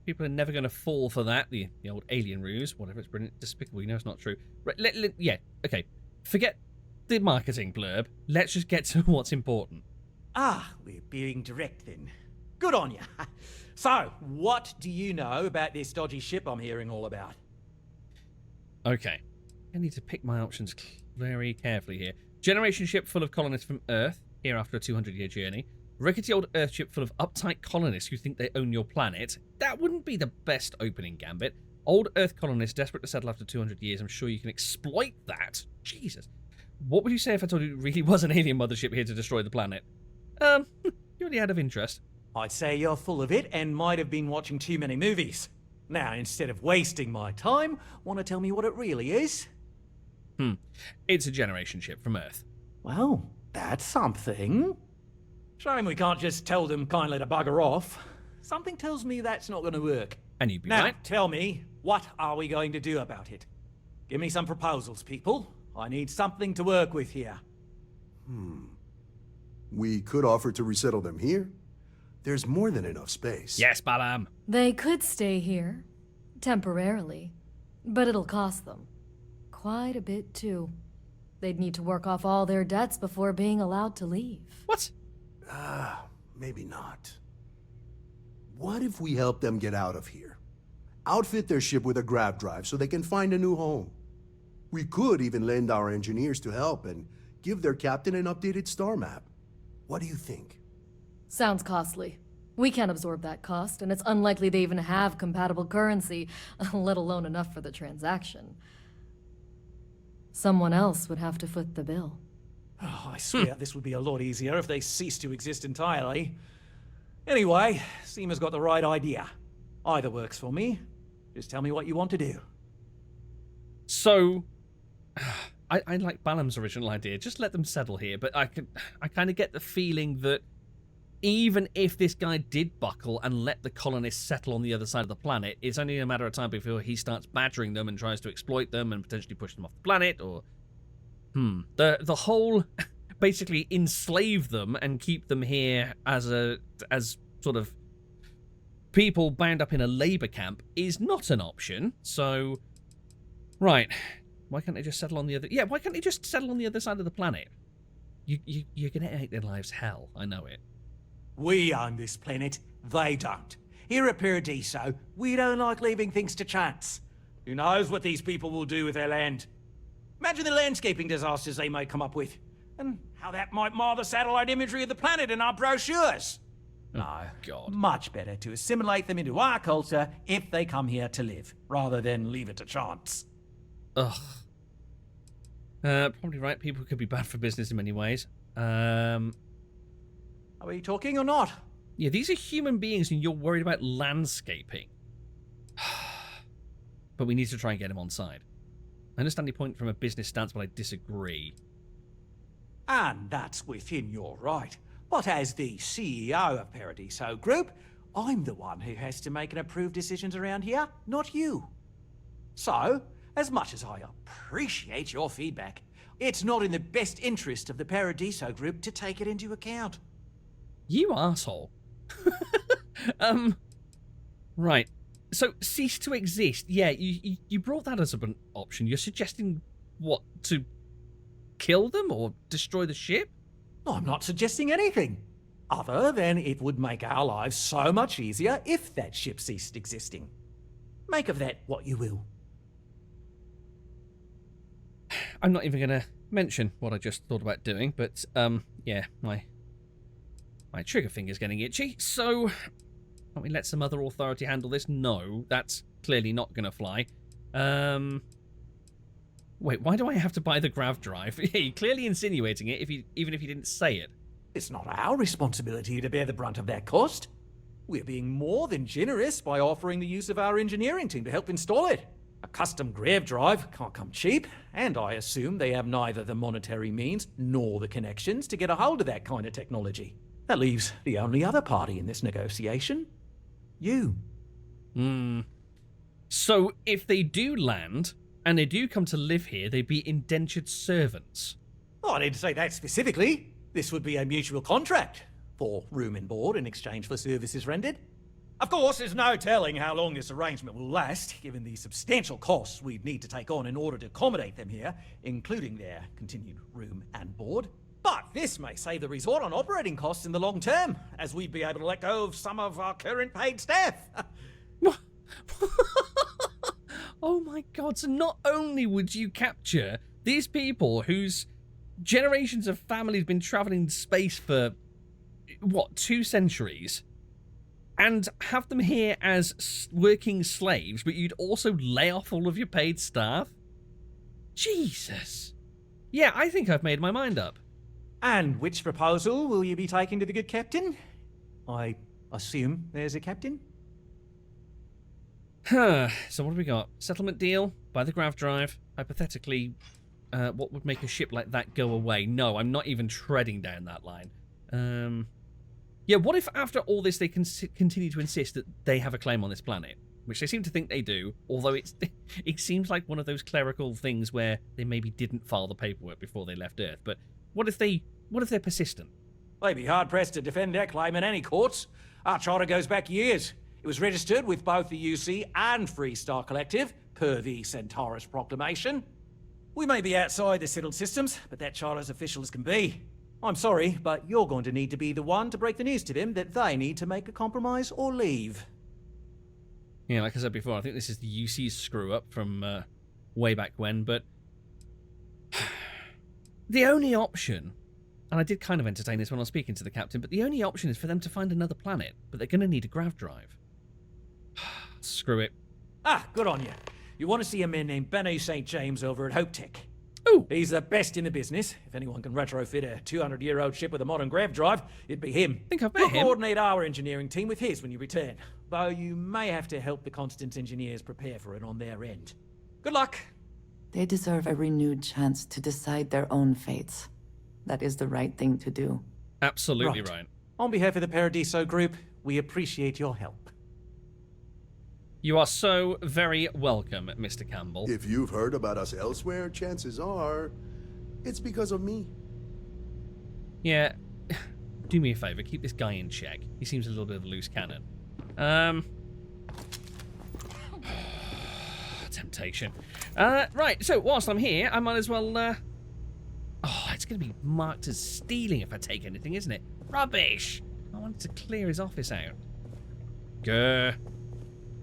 people are never going to fall for that. The old alien ruse, whatever, it's brilliant, despicable. You know it's not true. Right, yeah, okay. Forget the marketing blurb. Let's just get to what's important. Ah, we're being direct then. Good on you. So, what do you know about this dodgy ship I'm hearing all about? Okay. I need to pick my options very carefully here. Generation ship full of colonists from Earth, here after a 200-year journey. Rickety old Earth ship full of uptight colonists who think they own your planet. That wouldn't be the best opening gambit. Old Earth colonists desperate to settle after 200 years. I'm sure you can exploit that. Jesus. What would you say if I told you it really was an alien mothership here to destroy the planet? Purely out of interest. I'd say you're full of it and might have been watching too many movies. Now, instead of wasting my time, want to tell me what it really is? It's a generation ship from Earth. Well, that's something. Shame we can't just tell them kindly to bugger off. Something tells me that's not going to work. And you'd be now, right. Tell me, what are we going to do about it? Give me some proposals, people. I need something to work with here. We could offer to resettle them here. There's more than enough space. Yes, Balam. They could stay here. Temporarily. But it'll cost them. Quite a bit, too. They'd need to work off all their debts before being allowed to leave. What? Maybe not. What if we help them get out of here? Outfit their ship with a grav drive so they can find a new home. We could even lend our engineers to help and give their captain an updated star map. What do you think? Sounds costly. We can't absorb that cost, and it's unlikely they even have compatible currency, let alone enough for the transaction. Someone else would have to foot the bill. Oh, I swear this would be a lot easier if they ceased to exist entirely. Anyway, Seema's got the right idea. Either works for me. Just tell me what you want to do. So, I like Balam's original idea. Just let them settle here, but I kind of get the feeling that even if this guy did buckle and let the colonists settle on the other side of the planet, it's only a matter of time before he starts badgering them and tries to exploit them and potentially push them off the planet, or... The whole basically enslave them and keep them here as sort of people bound up in a labor camp is not an option. So, right, why can't they just settle on the other? Yeah, why can't they just settle on the other side of the planet? You're gonna make their lives hell. I know it. We own this planet. They don't. Here at Paradiso, we don't like leaving things to chance. Who knows what these people will do with their land? Imagine the landscaping disasters they may come up with, and how that might mar the satellite imagery of the planet in our brochures. No, God. Much better to assimilate them into our culture if they come here to live, rather than leave it to chance. Ugh. Probably right. People could be bad for business in many ways. Are we talking or not? Yeah, these are human beings and you're worried about landscaping. But we need to try and get them on side. I understand your point from a business stance, but I disagree. And that's within your right. But as the CEO of Paradiso Group, I'm the one who has to make and approve decisions around here, not you. So, as much as I appreciate your feedback, it's not in the best interest of the Paradiso Group to take it into account. You asshole. Right. So, cease to exist. Yeah, you brought that as an option. You're suggesting, what, to kill them or destroy the ship? I'm not suggesting anything. Other than it would make our lives so much easier if that ship ceased existing. Make of that what you will. I'm not even going to mention what I just thought about doing, but, yeah, Yeah, my trigger finger's getting itchy, so can't we let some other authority handle this? No, that's clearly not going to fly. Wait, why do I have to buy the grav drive? You're clearly insinuating it, even if you didn't say it. It's not our responsibility to bear the brunt of that cost. We're being more than generous by offering the use of our engineering team to help install it. A custom grav drive can't come cheap, and I assume they have neither the monetary means nor the connections to get a hold of that kind of technology. That leaves the only other party in this negotiation. You. So if they do land, and they do come to live here, they'd be indentured servants. Oh, I didn't say that specifically. This would be a mutual contract for room and board in exchange for services rendered. Of course, there's no telling how long this arrangement will last, given the substantial costs we'd need to take on in order to accommodate them here, including their continued room and board. But this may save the resort on operating costs in the long term, as we'd be able to let go of some of our current paid staff. Oh my god, so not only would you capture these people whose generations of families been traveling space for, what, 2 centuries, and have them here as working slaves, but you'd also lay off all of your paid staff? Jesus. Yeah, I think I've made my mind up. And which proposal will you be taking to the good captain? I assume there's a captain? So what do we got? Settlement deal, buy the grav drive. Hypothetically, what would make a ship like that go away? No, I'm not even treading down that line. Yeah, what if after all this they continue to insist that they have a claim on this planet? Which they seem to think they do, although it seems like one of those clerical things where they maybe didn't file the paperwork before they left Earth. But what if they're persistent? They'd be hard-pressed to defend their claim in any courts. Our charter goes back years. It was registered with both the UC and Freestar Collective, per the Centaurus Proclamation. We may be outside the settled systems, but that charter's official as can be. I'm sorry, but you're going to need to be the one to break the news to them that they need to make a compromise or leave. Yeah, like I said before, I think this is the UC's screw-up from way back when, but the only option, and I did kind of entertain this when I was speaking to the captain, but the only option is for them to find another planet, but they're going to need a grav drive. Screw it. Ah, good on you. You want to see a man named Benny St. James over at Hope Tech. Ooh. He's the best in the business. If anyone can retrofit a 200-year-old ship with a modern grav drive, it'd be him. I think I've met We'll him. coordinate our engineering team with his when you return, though you may have to help the Constance engineers prepare for it on their end. Good luck. They deserve a renewed chance to decide their own fates. That is the right thing to do. Absolutely right. On behalf of the Paradiso Group, we appreciate your help. You are so very welcome, Mr. Campbell. If you've heard about us elsewhere, chances are it's because of me. Yeah, do me a favor, keep this guy in check. He seems a little bit of a loose cannon. Temptation. Right, so whilst I'm here, I might as well, oh, it's going to be marked as stealing if I take anything, isn't it? Rubbish! I wanted to clear his office out. Grr.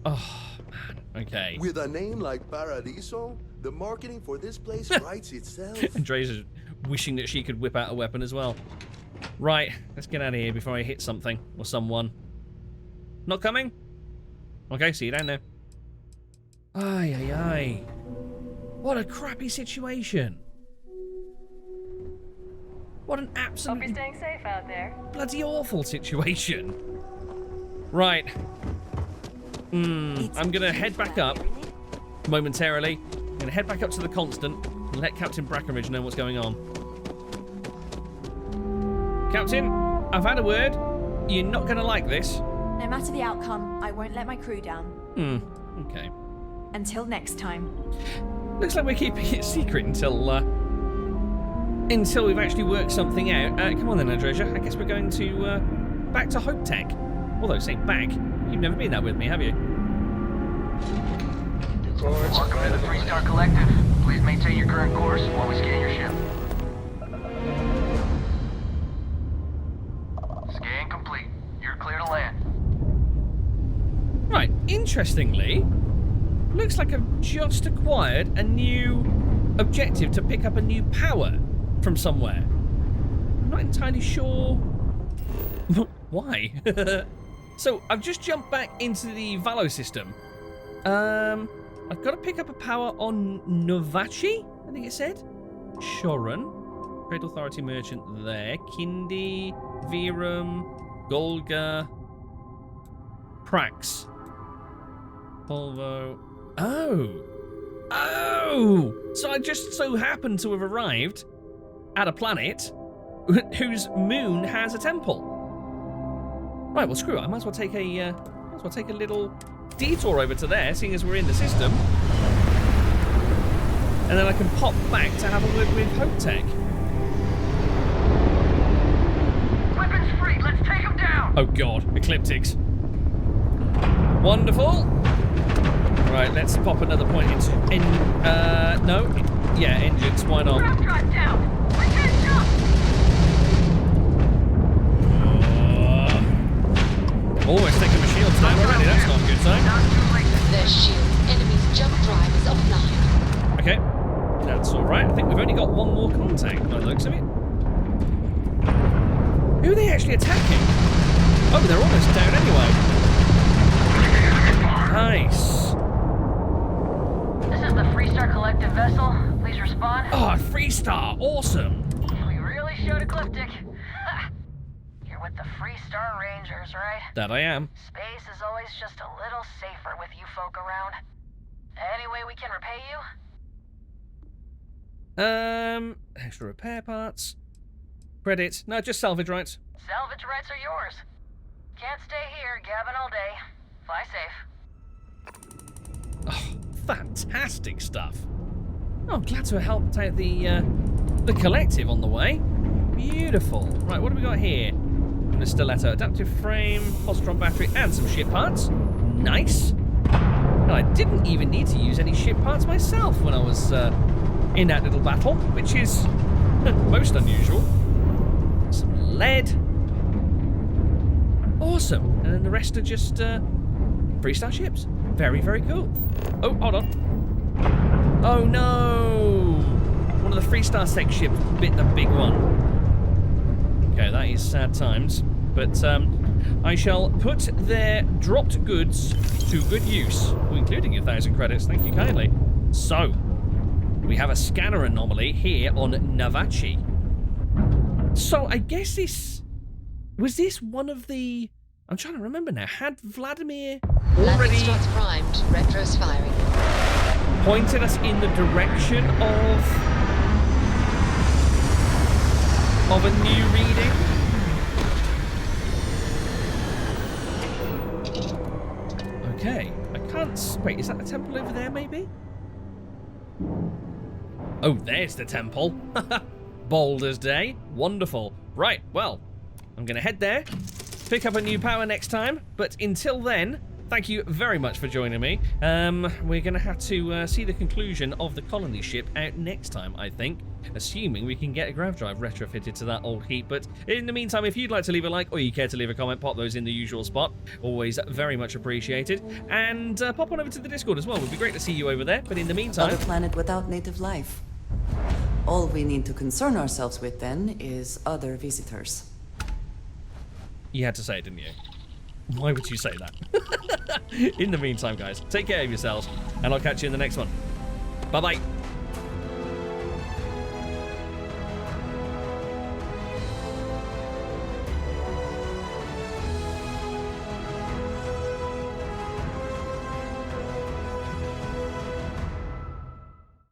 Oh, man, okay. With a name like Paradiso, the marketing for this place writes itself. Andrea's wishing that she could whip out a weapon as well. Right, let's get out of here before I hit something or someone. Not coming? Okay, see you down there. Ay, ay, ay. What a crappy situation. What an absolutely... Hope you're staying safe out there. Bloody awful situation. Right. I'm going to head back up momentarily. I'm going to head back up to the Constant and let Captain Brackenridge know what's going on. Captain, I've had a word. You're not going to like this. No matter the outcome, I won't let my crew down. Okay. Until next time. Looks like we're keeping it secret until we've actually worked something out. Come on then, Andreja. I guess we're going to back to Hope Tech. Although, saying back, you've never been there with me, have you? Welcome to the Freestar Collective. Please maintain your current course while we scan your ship. Scan complete. You're clear to land. Right, interestingly, looks like I've just acquired a new objective to pick up a new power from somewhere. I'm not entirely sure why. So I've just jumped back into the Valo system. I've got to pick up a power on Novachi, I think it said. Shoran. Trade Authority Merchant there. Kindi, Virum, Golga, Prax. Polvo. Oh! So I just so happened to have arrived at a planet whose moon has a temple. Right, well screw it. I might as well take a little detour over to there, seeing as we're in the system. And then I can pop back to have a word with Hotech. Weapons free, let's take them down! Oh god, Ecliptics. Wonderful. Right, let's pop another point into no. Yeah, engines, why not? Grav drive down! We can't jump! Almost taking my shields down already, that's not a good sign. Their shield. Enemy's jump drive is offline. Okay, that's alright. I think we've only got one more contact by the looks of it. Who are they actually attacking? Oh, they're almost down anyway. Nice. This is the Freestar Collective vessel. Please respond. Oh, Freestar, awesome. We really showed Ecliptic. You're with the Freestar Rangers, right? That I am. Space is always just a little safer with you folk around. Any way we can repay you? Extra repair parts. Credits. No, just salvage rights. Salvage rights are yours. Can't stay here gabbing all day. Fly safe. Oh, fantastic stuff. Oh, I'm glad to have helped out the collective on the way. Beautiful. Right, what do we got here? A stiletto, adaptive frame, positron battery, and some ship parts. Nice. And I didn't even need to use any ship parts myself when I was in that little battle, which is most unusual. Some lead. Awesome. And then the rest are just Freestar ships. Very, very cool. Oh, hold on. Oh no! One of the Freestar sec ships bit the big one. Okay, that is sad times. But I shall put their dropped goods to good use, including 1,000 credits. Thank you kindly. So, we have a scanner anomaly here on Navachi. So, I guess this... Was this one of the... I'm trying to remember now. Had Vladimir already... primed. Retro's firing. Pointed us in the direction of a new reading? Okay, I can't... Wait, is that the temple over there, maybe? Oh, there's the temple. Boulder's Day. Wonderful. Right, well, I'm going to head there, pick up a new power next time, but until then, thank you very much for joining me. We're going to have to see the conclusion of the colony ship out next time, I think, assuming we can get a grav drive retrofitted to that old heap. But in the meantime, if you'd like to leave a like or you care to leave a comment, pop those in the usual spot. Always very much appreciated. And pop on over to the Discord as well. It would be great to see you over there. But in the meantime... Other planet without native life. All we need to concern ourselves with then is other visitors. You had to say it, didn't you? Why would you say that? In the meantime, guys, take care of yourselves, and I'll catch you in the next one. Bye-bye.